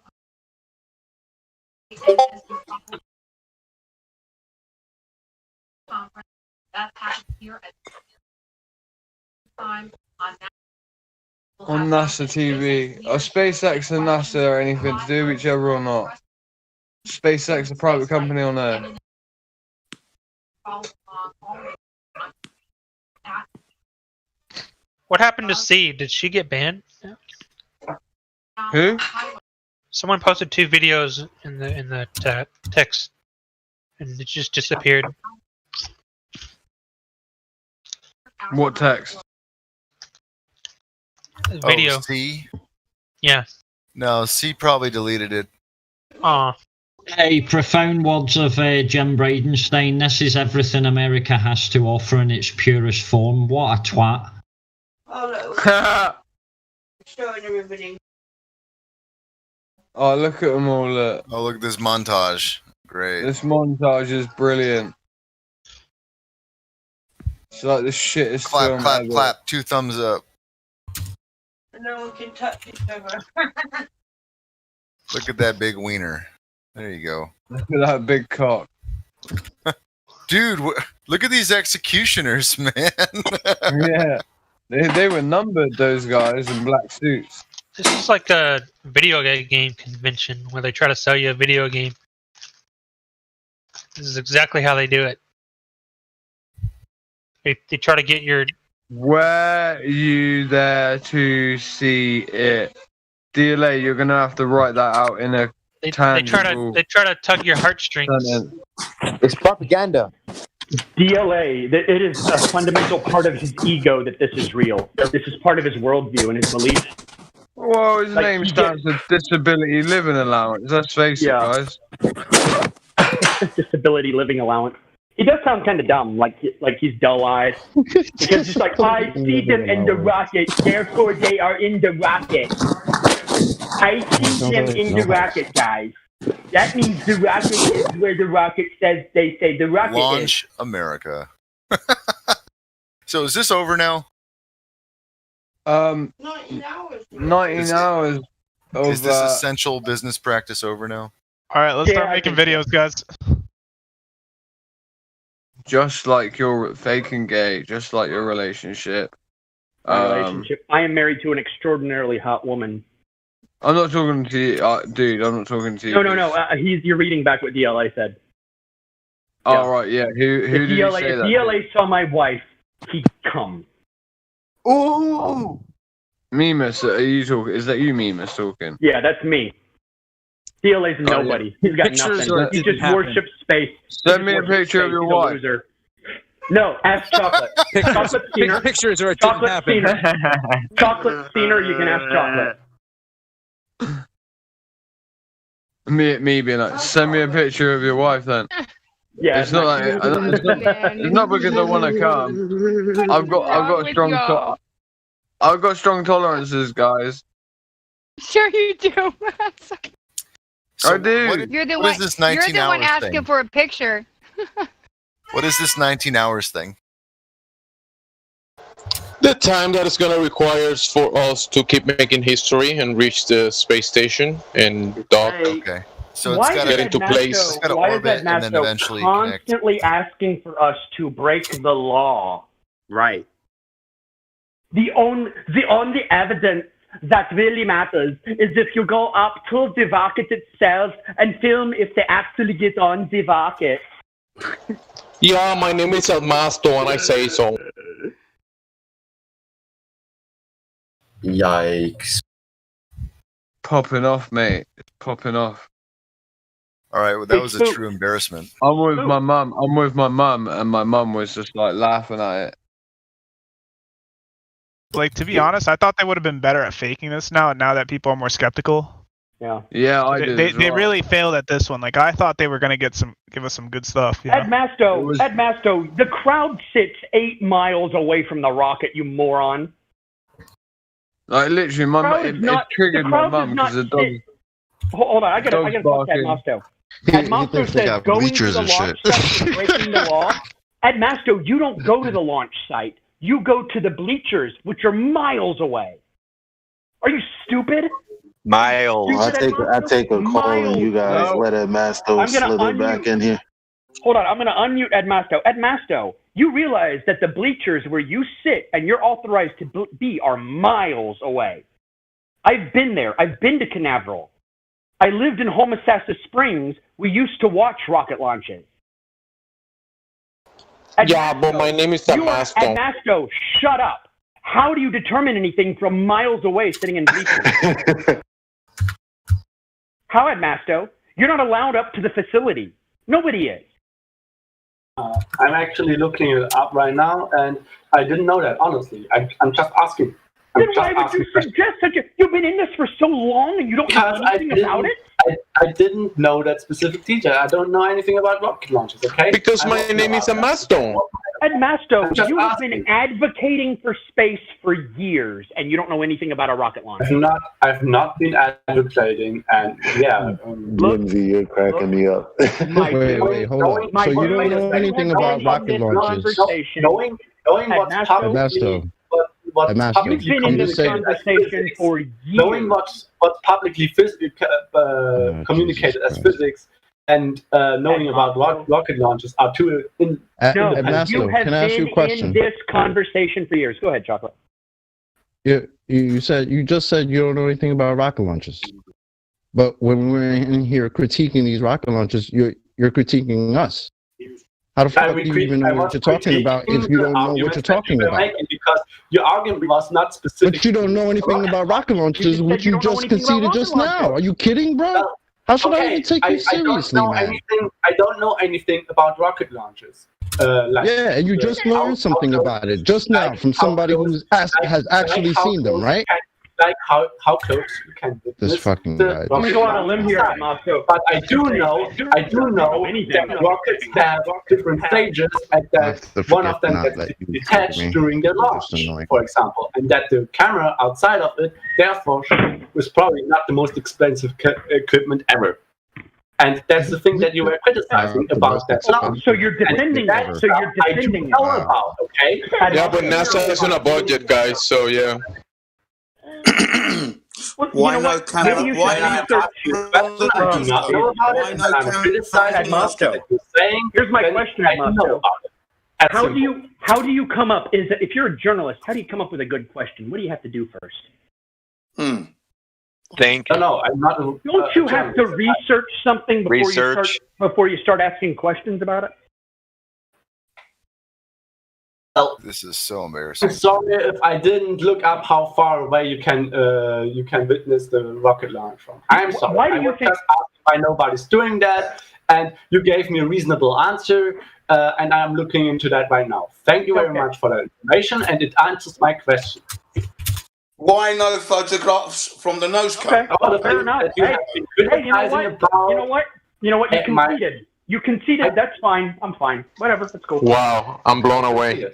On NASA TV. Are SpaceX and NASA anything to do with each other or not? SpaceX a private company on Earth. What happened to C? Did she get banned? Who? Someone posted 2 videos in the text, and it just disappeared. What text? Video. Oh, C? Yeah. No, C probably deleted it. Aw. Hey, profound words of Jim Bridenstine. This is everything America has to offer in its purest form. What a twat. Showing everybody. Oh, look at them all. Look. Oh, look at this montage. Great. This montage is brilliant. It's like the shit is Clap, clap, ever. clap. 2 thumbs up. No one can touch each other. Look at that big wiener. There you go. Look at that big cock. Dude, look at these executioners, man. Yeah. They were numbered, those guys, in black suits. This is like a video game convention where they try to sell you a video game. This is exactly how they do it. They try to get your... Were you there to see it? DLA, you're going to have to write that out in a They try to tug your heartstrings. It's propaganda. DLA, it is a fundamental part of his ego that this is real. This is part of his worldview and his beliefs. Well, his name stands for Disability Living Allowance. Let's face it, guys. Disability living allowance. He does sound kind of dumb, like he's dull-eyed. Because he's like, I see them in the rocket, therefore they are in the rocket. I see them in the rocket, guys. That means the rocket is where the rocket says they say the rocket Launch is. America. So is this over now? 19 hours. Is this essential business practice over now? All right, let's start making videos, guys. Just like your faking gay, just like your relationship. Relationship. I am married to an extraordinarily hot woman. I'm not talking to you, dude. I'm not talking to you. No. You're reading back what DLA said. Oh, right, yeah. Who did you say that? DLA saw my wife. He'd come. Ooh. Mimas, are you talking? Is that you, Mimas, talking? Yeah, that's me. DLA's nobody. He's got nothing. He just worships space. Send me a picture of your wife. Loser. No, ask Chocolate. Chocolate Steiner. Pictures or it didn't Chocolate happen. Steiner. Chocolate Steiner, you can ask Chocolate. Me being like, send me a picture of your wife then. Yeah, it's not like it's not because I want to come. I've got strong tolerances, guys. Sure you do. So I do. You're the what one. is this You're 19 the one hours asking thing? for a picture. What is this 19 hours thing? The time that it's going to require for us to keep making history and reach the space station and dock. Okay. So it's Why got to is get into Ed place. Masto- It's got to why is orbit Ed and then Masto eventually connect. constantly asking for us to break the law? Right. The only evidence that really matters is if you go up to the rocket itself and film if they actually get on the rocket. Yeah, my name is El Masto and I say so. Yikes. Popping off, mate. It's popping off. All right, well, that was a true embarrassment. I'm with my mum, and my mum was just like laughing at it. Like, to be honest, I thought they would have been better at faking this now that people are more skeptical. Yeah. Yeah, I did. They really failed at this one. Like, I thought they were going to give us some good stuff. You know? Ed Masto, the crowd sits 8 miles away from the rocket, you moron. Like, literally, it triggered my mum because the dog. Hold on, I gotta talk to Ed Masto. Ed Masto says going to the launch site is breaking the law. Ed Masto, you don't go to the launch site. You go to the bleachers, which are miles away. Are you stupid? Miles. I take a call and you guys let Ed Masto slither back in here. Hold on, I'm going to unmute Ed Masto. Ed Masto, you realize that the bleachers where you sit and you're authorized to be are miles away. I've been there. I've been to Canaveral. I lived in Homosassa Springs. We used to watch rocket launches. Ed but my name is Ed Masto. Masto, shut up. How do you determine anything from miles away sitting in bleachers? How, Ed Masto? You're not allowed up to the facility. Nobody is. I'm actually looking it up right now, and I didn't know that, honestly. I'm just asking. Then why would you suggest such a... You've been in this for so long and you don't know anything about it? I didn't know that specific detail. I don't know anything about rocket launches, okay? Because my name is Masto. Ed Masto, you have been advocating for space for years, and you don't know anything about a rocket launch. I've not been advocating, and yeah. DMV, you're cracking me up. Wait, hold on. So you don't know anything about rocket launches? Knowing what's publicly conversation for years. Knowing what's publicly communicated as physics. And knowing about rocket launches are two. You have can I ask you a question? In this conversation for years. Go ahead, Chocolate. You just said you don't know anything about rocket launches, but when we're in here critiquing these rocket launches, you're critiquing us. How the fuck do you even know what you're talking about if you don't know what you're talking about? Because your argument was not specific. But you don't know anything about rocket launches, which you just conceded just now. Are you kidding, bro? How should I even take you seriously, man? I don't know anything about rocket launches. Yeah, and you just learned something about it just now from somebody who has actually seen them, right? How close you can witness this fucking guy. Let me go on a limb here, Moscow. But I do know that rockets have different stages, and that one of them gets detached during the launch, for example, and that the camera outside of it, therefore, was probably not the most expensive equipment ever. And that's the thing that you were criticizing about that launch. So you're defending that. So you're defending know about, okay? Yeah, but NASA isn't a budget, guys. So yeah. Why no camera? Why no? Here's my question, Moscow. How do you come up? If you're a journalist, how do you come up with a good question? What do you have to do first? Think. No, I'm not. Don't you have to research something before you start asking questions about it? This is so embarrassing. I'm sorry if I didn't look up how far away you can witness the rocket launch from. I'm sorry. Why do you think? Just asking why nobody's doing that, and you gave me a reasonable answer, and I'm looking into that right now. Thank you very much for that information, and it answers my question. Why no photographs from the nose cone? Okay, fair enough. Hey, you know what? You conceded. You conceded. That's fine. I'm fine. Whatever. That's cool. Wow, I'm blown away.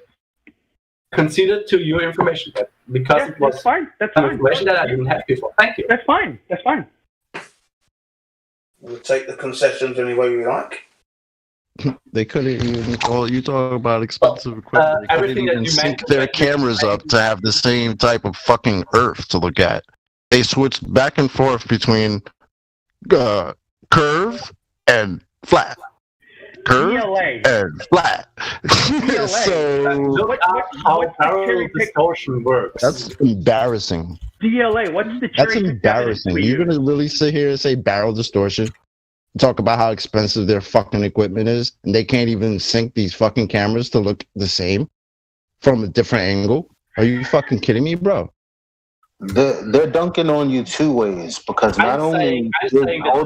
Conceded to your information because it was that's fine. That's fine. Information that I didn't have before. Thank you. That's fine. That's fine. We'll take the concessions any way we like. They couldn't even. Well, you talk about expensive equipment. They couldn't even sync their cameras up to have the same type of fucking earth to look at. They switched back and forth between curve and flat. Curve and flat. So look at how parallel distortion works. That's embarrassing. DLA, what's the That's embarrassing. You're gonna really sit here and say barrel distortion? Talk about how expensive their fucking equipment is, and they can't even sync these fucking cameras to look the same from a different angle? Are you fucking kidding me, bro? They're dunking on you two ways because not only did they not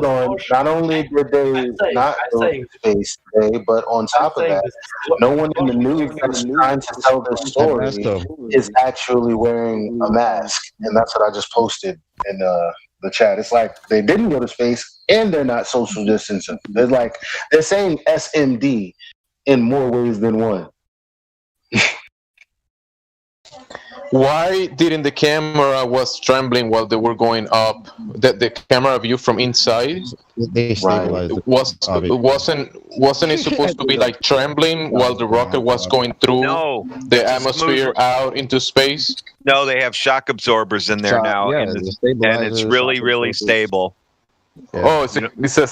go to space today, but on top of that, no one in the news that's trying to tell their story is actually wearing a mask, and that's what I just posted in the chat. It's like they didn't go to space and they're not social distancing. They're saying SMD in more ways than one. Why didn't the camera was trembling while they were going up? The camera view from inside, they stabilized it. Wasn't it supposed to be like trembling while the rocket was going through the atmosphere out into space? No, they have shock absorbers in there now, and it's really, really stable. Yeah. Oh, it's a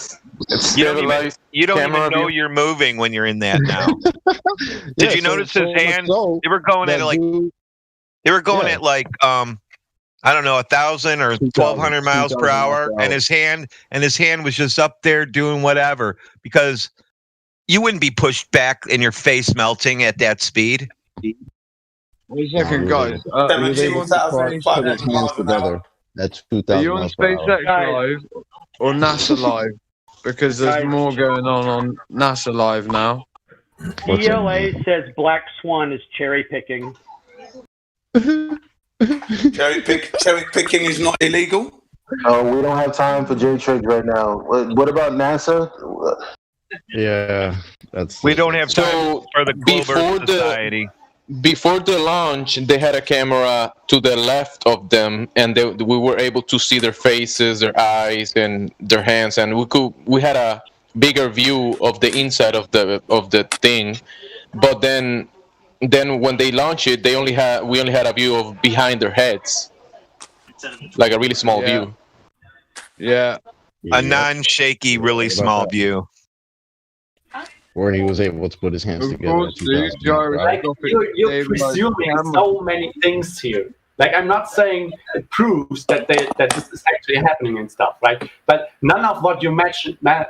stabilized You don't camera even know view? you're moving when you're in that now. Did you notice his hand? They were going at like they were going at like I don't know, 1,000 or 1,200 miles per hour, and his hand was just up there doing whatever, because you wouldn't be pushed back and your face melting at that speed. Wait a second, guys. That's Are 2,000 you on miles per hour. SpaceX Live or NASA Live? Because there's more going on NASA Live now. DLA says Black Swan is cherry picking. Cherry picking is not illegal. Oh, we don't have time for J Triggs right now. What about NASA? Yeah, We don't have time for the Global Society. Before the launch, they had a camera to the left of them, and we were able to see their faces, their eyes, and their hands, and we had a bigger view of the inside of the thing. But then when they launched it, we only had a view of behind their heads, like a really small view. Yeah, a non-shaky, really small view. Where he was able to put his hands together. Like, you're presuming so many things here. Like, I'm not saying it proves that this is actually happening and stuff, right? But none of what you mentioned, none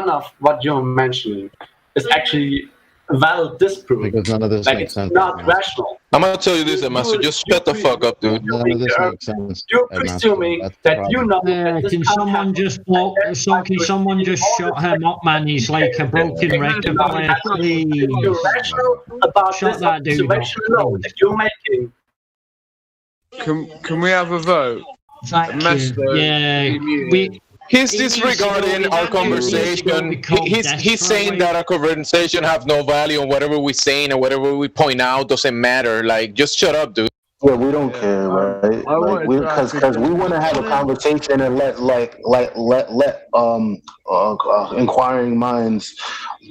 of what you're mentioning is actually a valid disproof. Because none of this like, makes it's sense. not rational. I'm gonna tell you this, Master. Just shut the fuck up, dude. None of this makes sense. You're presuming that you know that this Can someone just shut him up, man? He's like a broken record player. Please. You're rational about Shut this that dude observation up. alone that you're making. Can we have a vote? Master, He's disregarding our conversation. He's saying that our conversation have no value, and whatever we're saying and whatever we point out doesn't matter. Like, just shut up, dude. Yeah, we don't care, right? Because we want to have a conversation and let inquiring minds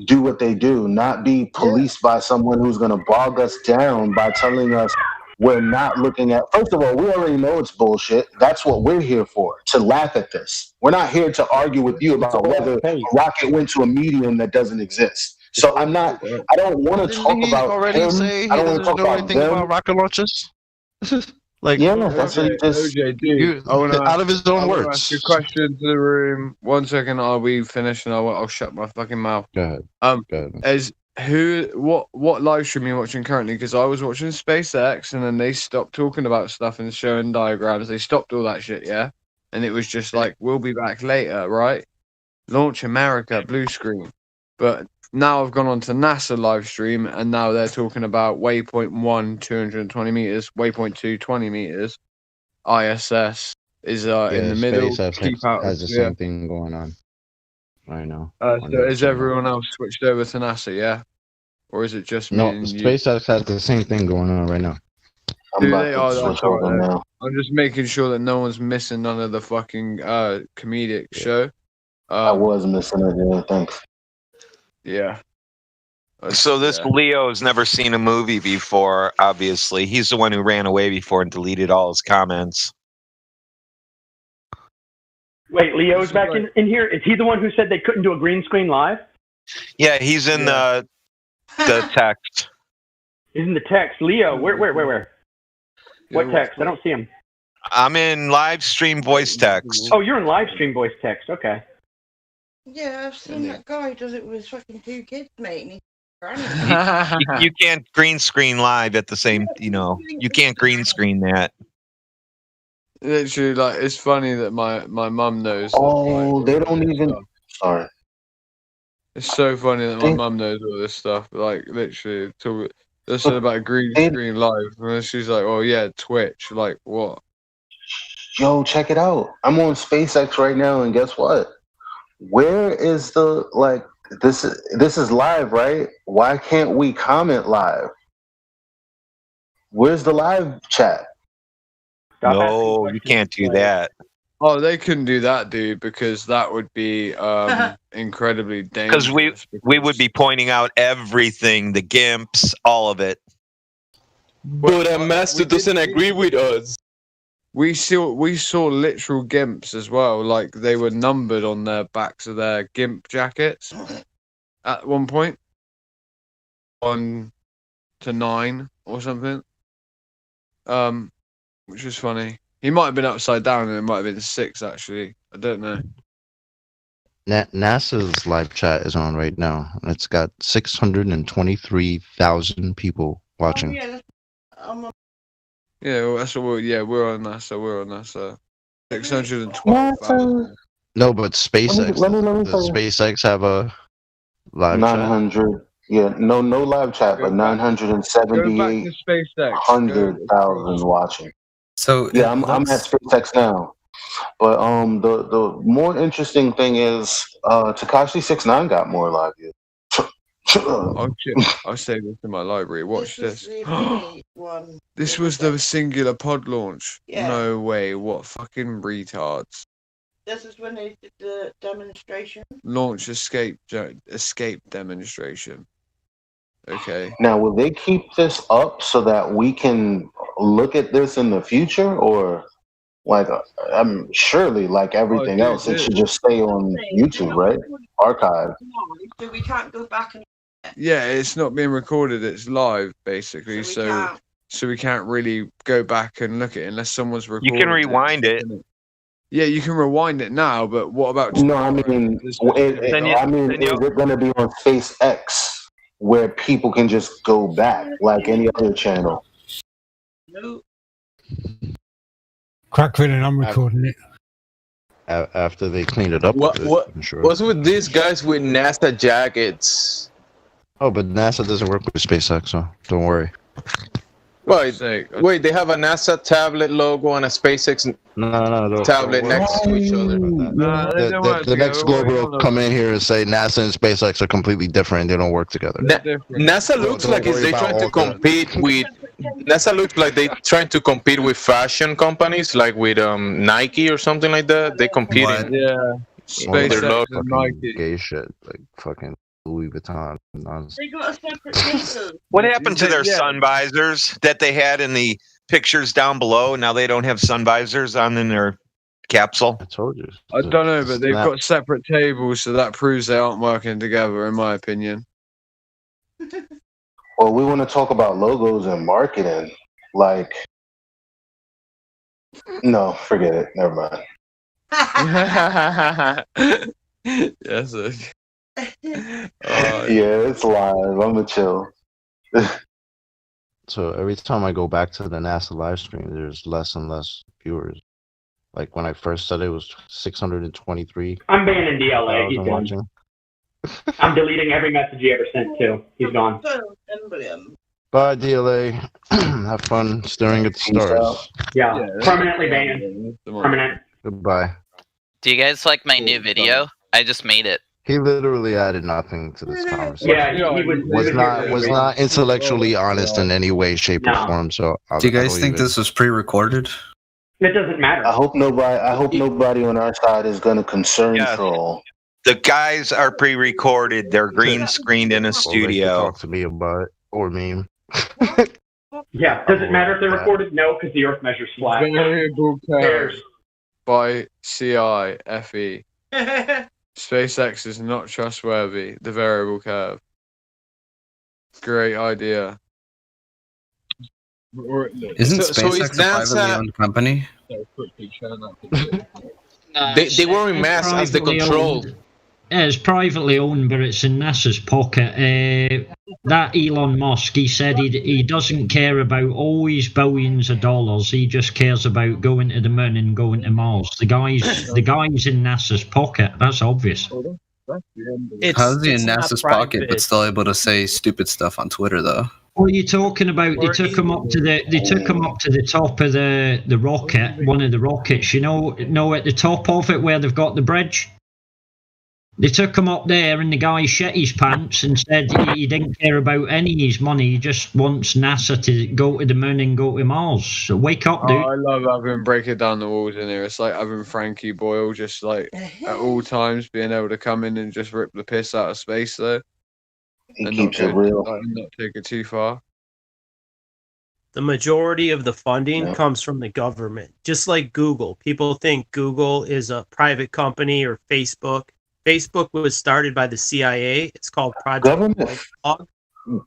do what they do, not be policed by someone who's going to bog us down by telling us we're not looking at. First of all, we already know it's bullshit. That's what we're here for, to laugh at this. We're not here to argue with you about whether a rocket went to a medium that doesn't exist. So I don't want to talk about him. I don't want to talk about them. About rocket launches? Like, yeah, that's what he just out of his own words. Ask a question to the room. 1 second, are we finished? And I'll shut my fucking mouth. Go ahead. What live stream are you watching currently? Because I was watching SpaceX, and then they stopped talking about stuff and showing diagrams. They stopped all that shit, yeah. And it was just like, we'll be back later, right? Launch America, blue screen. But now I've gone on to NASA live stream, and now they're talking about waypoint 1, 220 meters, waypoint 2, 20 meters. ISS is in the middle. SpaceX has the same thing going on right now. So is everyone else switched over to NASA, yeah? Or is it just me? No, and you? SpaceX has the same thing going on right now. I'm just making sure that no one's missing none of the fucking comedic show. I was missing it, yeah, thanks. Yeah. So this Leo's never seen a movie before, obviously. He's the one who ran away before and deleted all his comments. Wait, Leo's back in here? Is he the one who said they couldn't do a green screen live? Yeah, he's in the text. He's in the text. Leo, where? What text? I don't see him. I'm in live stream voice text. Oh, you're in live stream voice text. Okay. Yeah, I've seen that guy does it with his fucking 2 kids, mate. And he's you can't green screen live at the same, you can't green screen that. Literally, like, it's funny that my mum knows. Oh, they don't even. Sorry. It's so funny that my mum knows all this stuff. Like, literally, they said about a green screen live, and she's like, "Oh yeah, Twitch." Like, what? Yo, check it out. I'm on SpaceX right now, and guess what? Where is the this is live, right? Why can't we comment live? Where's the live chat? No, you can't do that. Oh, they couldn't do that, dude, because that would be incredibly dangerous. Because we would be pointing out everything, the gimps, all of it. But a master doesn't agree with us. We saw literal gimps as well. Like they were numbered on their backs of their gimp jackets at one point. 1 to 9 or something. Which was funny. He might have been upside down, and it might have been 6 actually. I don't know. NASA's live chat is on right now. It's got 623,000 people watching. Yeah, well, that's what we're on NASA. We're on NASA. 612,000. No, but SpaceX. Does SpaceX have a live 900. chat? Yeah, no live chat, but 978,100,000 watching. So yeah, I'm at SpaceX now. But the more interesting thing is Tekashi 6ix9ine got more live views. I'll save this in my library. Watch this. This was the singular pod launch. Yeah. No way. What fucking retards. This is when they did the demonstration. Launch escape demonstration. Okay. Now, will they keep this up so that we can look at this in the future, or like I'm surely like everything else, it should just stay on YouTube, right? Archive. So we can't go back and. Yeah, it's not being recorded. It's live, basically. So we can't really go back and look at it unless someone's recording. You can rewind it. Yeah, you can rewind it now, but what about? No, I mean, is it going to be on SpaceX where people can just go back like any other channel? No. Crackville, and I'm recording it. After they cleaned it up. What's with these guys with NASA jackets? Oh, but NASA doesn't work with SpaceX, so don't worry. Wait, they have a NASA tablet logo and a SpaceX tablet next to each other. The next Globe will come in here and say NASA and SpaceX are completely different. They don't work together. NASA looks like they're trying to compete with. NASA looks like they're trying to compete with fashion companies, like with Nike or something like that. They're competing. Yeah, SpaceX and Nike. Gay shit, like fucking Louis Vuitton nonsense. They got a separate table. What happened to their sun visors that they had in the pictures down below? Now they don't have sun visors on in their capsule. I told you. I don't know, but they've got separate tables, so that proves they aren't working together, in my opinion. Well, we want to talk about logos and marketing. Like, no, forget it. Never mind. Yes. Yeah, it's live. I'm gonna chill. So every time I go back to the NASA live stream, there's less and less viewers. Like when I first started, it was 623. I'm banning DLA. He's gone. I'm deleting every message he ever sent too. He's gone. Bye, DLA. Have fun staring at the stars. Yeah, permanently banned. Permanent. Goodbye. Do you guys like my new video? I just made it. He literally added nothing to this conversation. Yeah, he was not intellectually honest in any way, shape, or form. So do you guys think this was pre-recorded? It doesn't matter. I hope nobody on our side is gonna concern troll. The guys are pre-recorded. They're green screened in a studio. Talk to me about it or me. Yeah, does it matter if they're recorded? No, because the Earth measures flat. Variable curve by CIFE. SpaceX is not trustworthy. The variable curve. Great idea. Isn't SpaceX a privately owned company? They were in mass as the control. It's privately owned, but it's in NASA's pocket. That Elon Musk, he said he doesn't care about all his billions of dollars. He just cares about going to the moon and going to Mars. The guy's in NASA's pocket. That's obvious. How's he in NASA's pocket, but still able to say stupid stuff on Twitter, though? What are you talking about? They took him up to the top of the rocket, one of the rockets. You know, at the top of it where they've got the bridge. They took him up there, and the guy shit his pants and said he didn't care about any of his money. He just wants NASA to go to the moon and go to Mars. So wake up, dude. I love having breaking down the walls in here. It's like having Frankie Boyle just like at all times being able to come in and just rip the piss out of space there. He keeps it real. Not take it too far. The majority of the funding comes from the government. Just like Google. People think Google is a private company or Facebook. Facebook was started by the CIA. It's called Project Dog.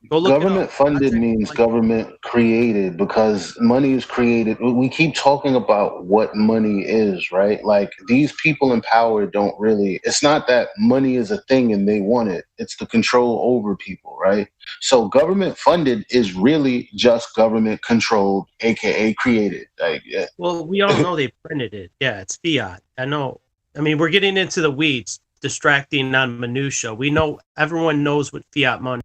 Government funded means government created, because money is created. We keep talking about what money is, right? Like, these people in power don't really, it's not that money is a thing and they want it. It's the control over people, right? So government funded is really just government controlled, aka created. Like, yeah. Well, we all know they printed it. Yeah, it's fiat. I know. I mean, we're getting into the weeds, distracting on minutia. We know, everyone knows what fiat money.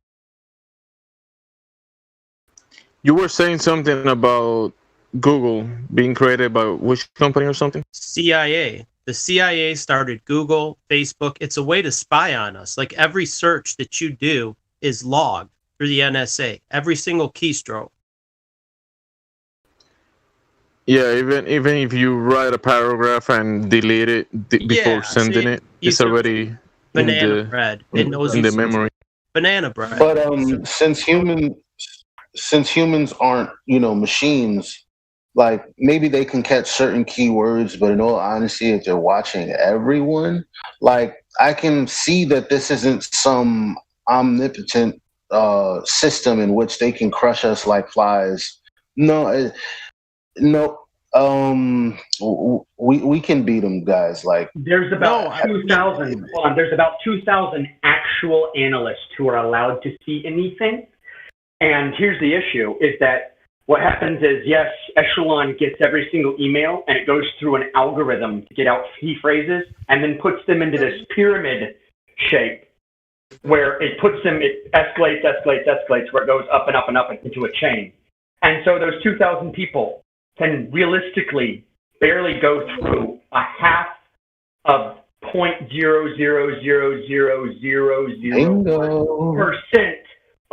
You were saying something about Google being created by which company or something? CIA. The CIA started Google, Facebook. It's a way to spy on us. Like, every search that you do is logged through the NSA. Every single keystroke. Yeah, even if you write a paragraph and delete it before sending it, it's already banana bread. It knows in the memory. Banana bread. But since humans aren't, machines, like, maybe they can catch certain keywords, but in all honesty, if they're watching everyone, like, I can see that this isn't some omnipotent system in which they can crush us like flies. No, we can beat them, guys. Like, there's about 2,000. Hold on, there's about 2,000 actual analysts who are allowed to see anything. And here's the issue: is that what happens is, yes, Echelon gets every single email and it goes through an algorithm to get out key phrases and then puts them into this pyramid shape where it escalates, where it goes up and up and up into a chain. And so those 2,000 people can realistically barely go through a half of 0.0000000%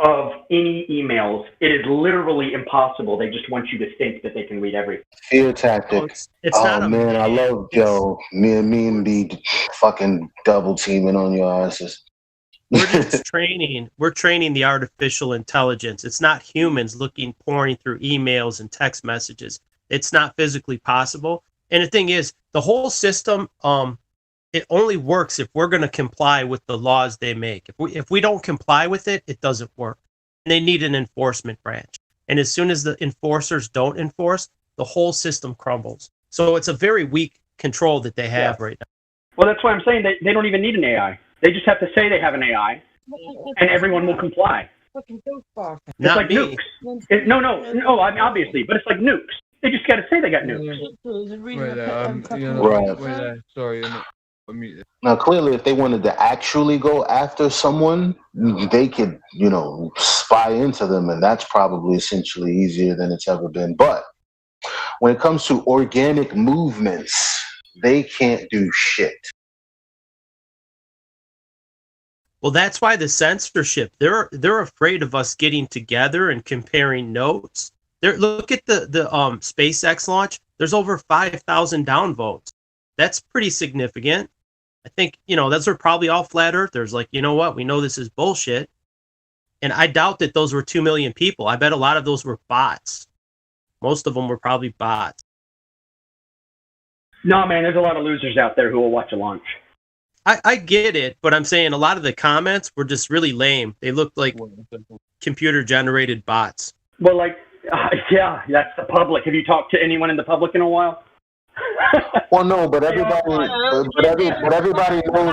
of any emails. It is literally impossible. They just want you to think that they can read everything. Fear tactic. Oh man, I love me and B fucking double teaming on your asses. We're just training. We're training the artificial intelligence. It's not humans pouring through emails and text messages. It's not physically possible. And the thing is, the whole system, it only works if we're going to comply with the laws they make. If we don't comply with it, it doesn't work. And they need an enforcement branch. And as soon as the enforcers don't enforce, the whole system crumbles. So it's a very weak control that they have right now. Well, that's why I'm saying they don't even need an AI. They just have to say they have an AI, and everyone will comply. It's like nukes. No, I mean, obviously, but it's like nukes. They just got to say they got nukes. Right. Sorry. Now, clearly, if they wanted to actually go after someone, they could, spy into them, and that's probably essentially easier than it's ever been. But when it comes to organic movements, they can't do shit. Well, that's why the censorship, they're afraid of us getting together and comparing notes. Look at the SpaceX launch. There's over 5,000 downvotes. That's pretty significant. I think, those are probably all flat earthers. Like, you know what? We know this is bullshit. And I doubt that those were 2 million people. I bet a lot of those were bots. Most of them were probably bots. No, man, there's a lot of losers out there who will watch a launch. I get it, but I'm saying a lot of the comments were just really lame. They looked like computer-generated bots. Well, yeah, that's the public. Have you talked to anyone in the public in a while? Well, no, but everybody knows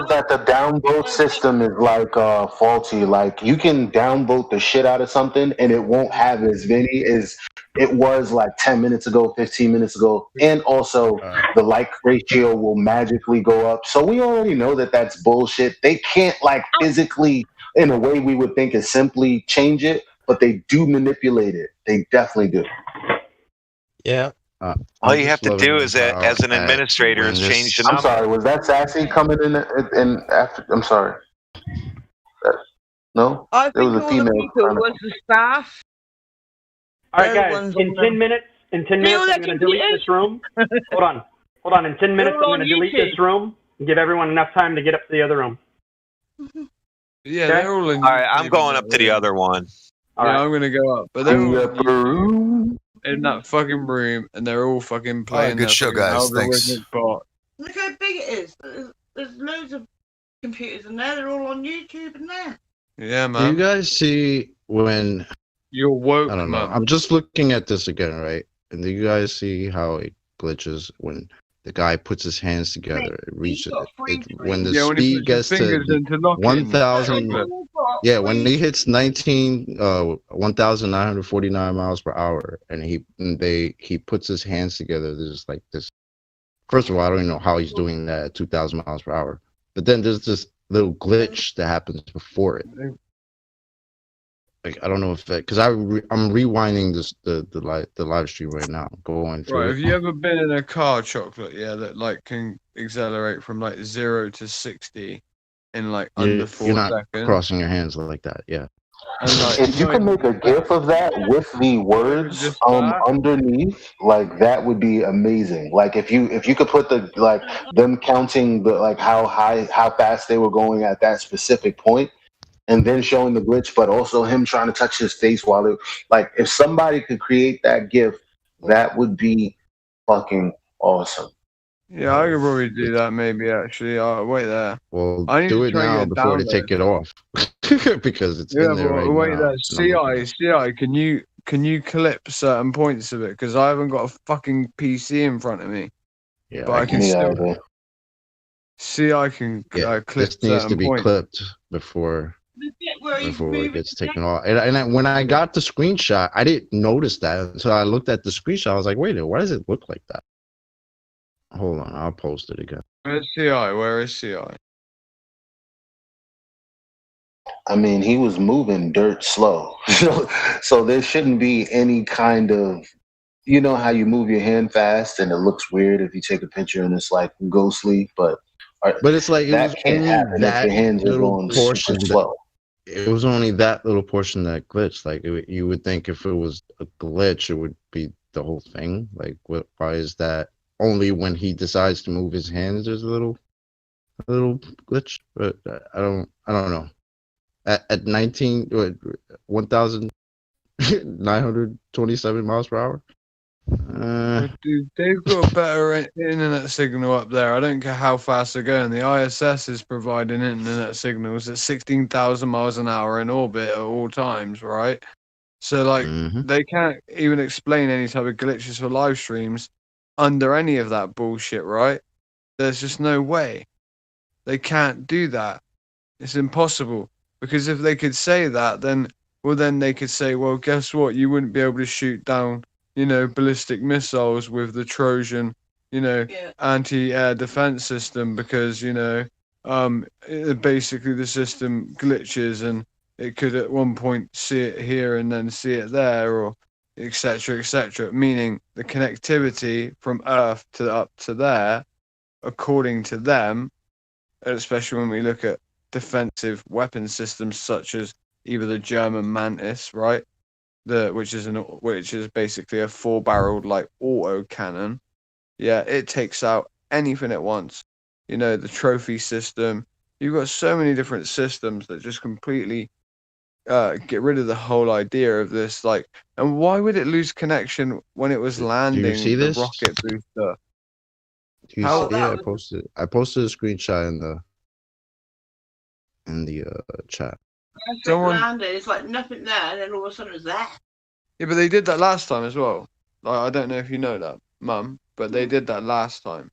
that the downvote system is faulty. Like, you can downvote the shit out of something, and it won't have as many as it was 10 minutes ago, 15 minutes ago, and also the like ratio will magically go up. So we already know that that's bullshit. They can't physically, in a way we would think, is simply change it, but they do manipulate it. They definitely do. Yeah. All you have to do is, as an administrator, is change the number. I'm sorry, was that Sassy coming in after? I'm sorry. No? I there was a female. Was the staff. All right, guys, in 10 minutes, I'm going to delete this room. Hold on. In 10 minutes, I'm going to delete this room and give everyone enough time to get up to the other room. Yeah, okay? they're all in. All right, I'm going up to the other one. All right, I'm going to go up. But they're all in. in that fucking room, and they're all fucking playing. good their show, fucking guys. Thanks. algorithmic bot. Look how big it is. There's loads of computers in there. They're all on YouTube and there. Yeah, Do man. you guys see when You're woke, I don't know? man. I'm just looking at this again, right? And do you guys see how it glitches when the guy puts his hands together? It reaches when the when he speed puts his gets to fingers into locking. 1,000. Yeah, when he hits 1,949 miles per hour, and he puts his hands together. There's like this. First of all, I don't even know how he's doing that at 2,000 miles per hour. But then there's this little glitch that happens before it. Like I don't know if because I'm rewinding the live stream right now. Going through. Right, have it. you ever been in a car, Chocolate? Yeah, that like can accelerate from like 0 to 60 in like under 4 You're not seconds. crossing your hands like that. Yeah. And, like, If you can make a GIF of that with the words underneath, like that would be amazing. Like if you could put the like them counting the like how fast they were going at that specific point, and then showing the glitch, but also him trying to touch his face while it like if somebody could create that GIF, that would be fucking awesome. Yeah, I could probably do that maybe actually. Wait there. Well, I need do to it try and now get before they down take it off, because it's Yeah, in there but right wait now. there. and I'm looking. CI, can you clip certain points of it? Because I haven't got a fucking PC in front of me. Yeah, But I can still. CI can Yeah, clip this needs to certain be points. clipped before it gets taken off. And when I got the screenshot, I didn't notice that until I looked at the screenshot. I was like, wait, why does it look like that? Hold on, I'll post it again. Where's CI? Where is CI? I mean, he was moving dirt slow, so there shouldn't be any kind of, you know, how you move your hand fast and it looks weird if you take a picture and it's like ghostly, but it's like that can't happen if your hands are little going portion super slow. It was only that little portion that glitched. Like you would think if it was a glitch, it would be the whole thing. Like, why is that only when he decides to move his hands? There's a little glitch, but I don't know. At 1,927 miles per hour. Dude, they've got a better internet signal up there. I don't care how fast they're going. The ISS is providing internet signals at 16,000 miles an hour in orbit at all times, right? So, like, they can't even explain any type of glitches for live streams under any of that bullshit, right? There's just no way. They can't do that. It's impossible. Because if they could say that, then they could say, well, guess what? You wouldn't be able to shoot down, you know, ballistic missiles with the Trojan, you know, anti-air defense system because, you know, basically the system glitches and it could at one point see it here and then see it there, or etc., meaning the connectivity from Earth to up to there, according to them, especially when we look at defensive weapon systems such as either the German Mantis, right? Which is basically a 4-barreled like auto cannon. Yeah, it takes out anything it wants. You know, the trophy system. You've got so many different systems that just completely get rid of the whole idea of this. Like, and why would it lose connection when it was landing see the this? rocket booster? Do you see it? I posted a screenshot in the chat. Someone landed, it's like nothing there, and then all of a sudden it's there. Yeah, but they did that last time as well. Like, I don't know if you know that, Mum, but they did that last time.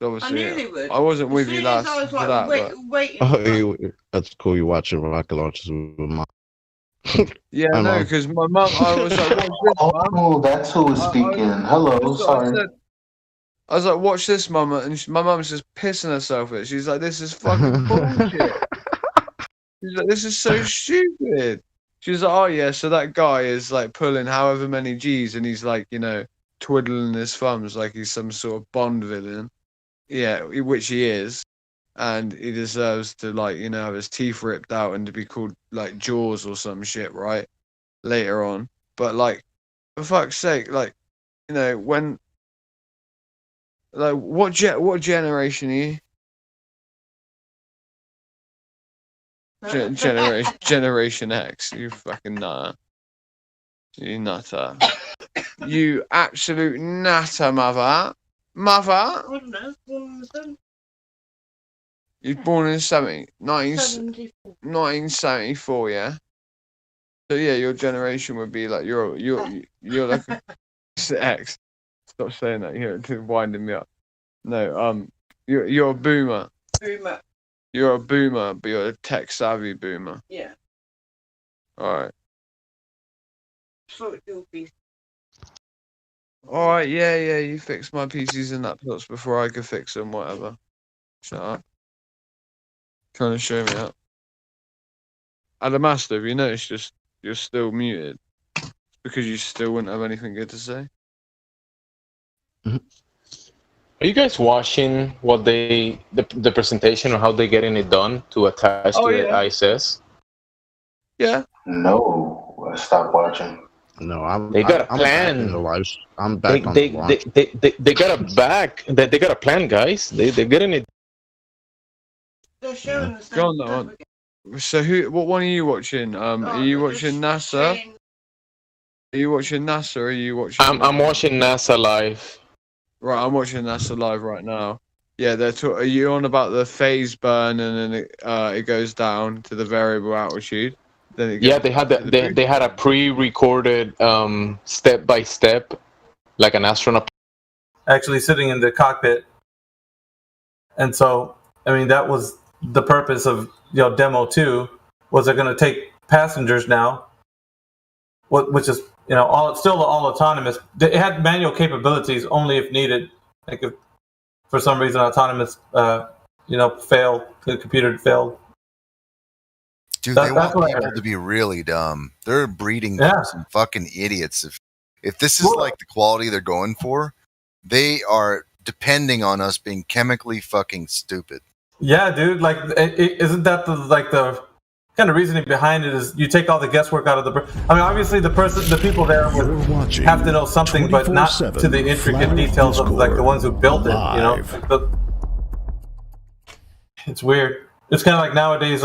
Obviously, I knew they would. I wasn't with you last I was for like, that. waiting. Oh, that's cool. You're watching rocket launches with mom. Yeah, Hi, no, Mom. because my mum, I was like, watch this, Oh, that's who was speaking. Hello, sorry. I was like, watch this, Mum, and my mum's just pissing herself at it. She's like, this is fucking bullshit. She's like, this is so stupid. She was like, oh yeah, so that guy is like pulling however many G's and he's like, you know, twiddling his thumbs like he's some sort of Bond villain. Yeah, which he is. And he deserves to, like, you know, have his teeth ripped out and to be called like Jaws or some shit, right? Later on. But like, for fuck's sake, like, you know, when like what generation are you? Generation X, you fucking nut. You nutter. You absolute natter, mother. Mother? I don't know. Born in the 70s. You're born in 74. 1974, yeah? So yeah, your generation would be like, you're like X. Stop saying that, you're winding me up. No, you're a boomer. Boomer. You're a boomer, but you're a tech savvy boomer. Yeah. Alright. So it will be. Alright, yeah, you fixed my PCs and laptops before I could fix them, whatever. Shut up. Trying to show me up. Adamastor, have you noticed you're still muted? It's because you still wouldn't have anything good to say? Are you guys watching what the presentation or how they getting it done to attach to the ISS? Yeah. No, I stopped watching. No, They got a plan. I'm back on they, the launch. they got they got a plan, guys. They're getting it. They're showing the same Go on that one. So what one are you watching? Are you watching NASA? Are you watching NASA or are you watching... I'm watching NASA live. Right, I'm watching NASA live right now. Yeah, are you on about the phase burn and then it goes down to the variable altitude? Then it Yeah, they had a pre-recorded step by step, like an astronaut. Actually sitting in the cockpit. And so, I mean, that was the purpose of demo 2, was they're going to take passengers now, which is still all autonomous. It had manual capabilities only if needed. Like if for some reason autonomous failed, the computer failed. Dude, they want people to be really dumb. They're breeding some fucking idiots. If this is like the quality they're going for, they are depending on us being chemically fucking stupid. Yeah, dude. Like, isn't that the kind of reasoning behind it? Is you take all the guesswork out of the. I mean, obviously the people there would have to know something, but not to the intricate details of like the ones who built it. It's weird. It's kind of like nowadays.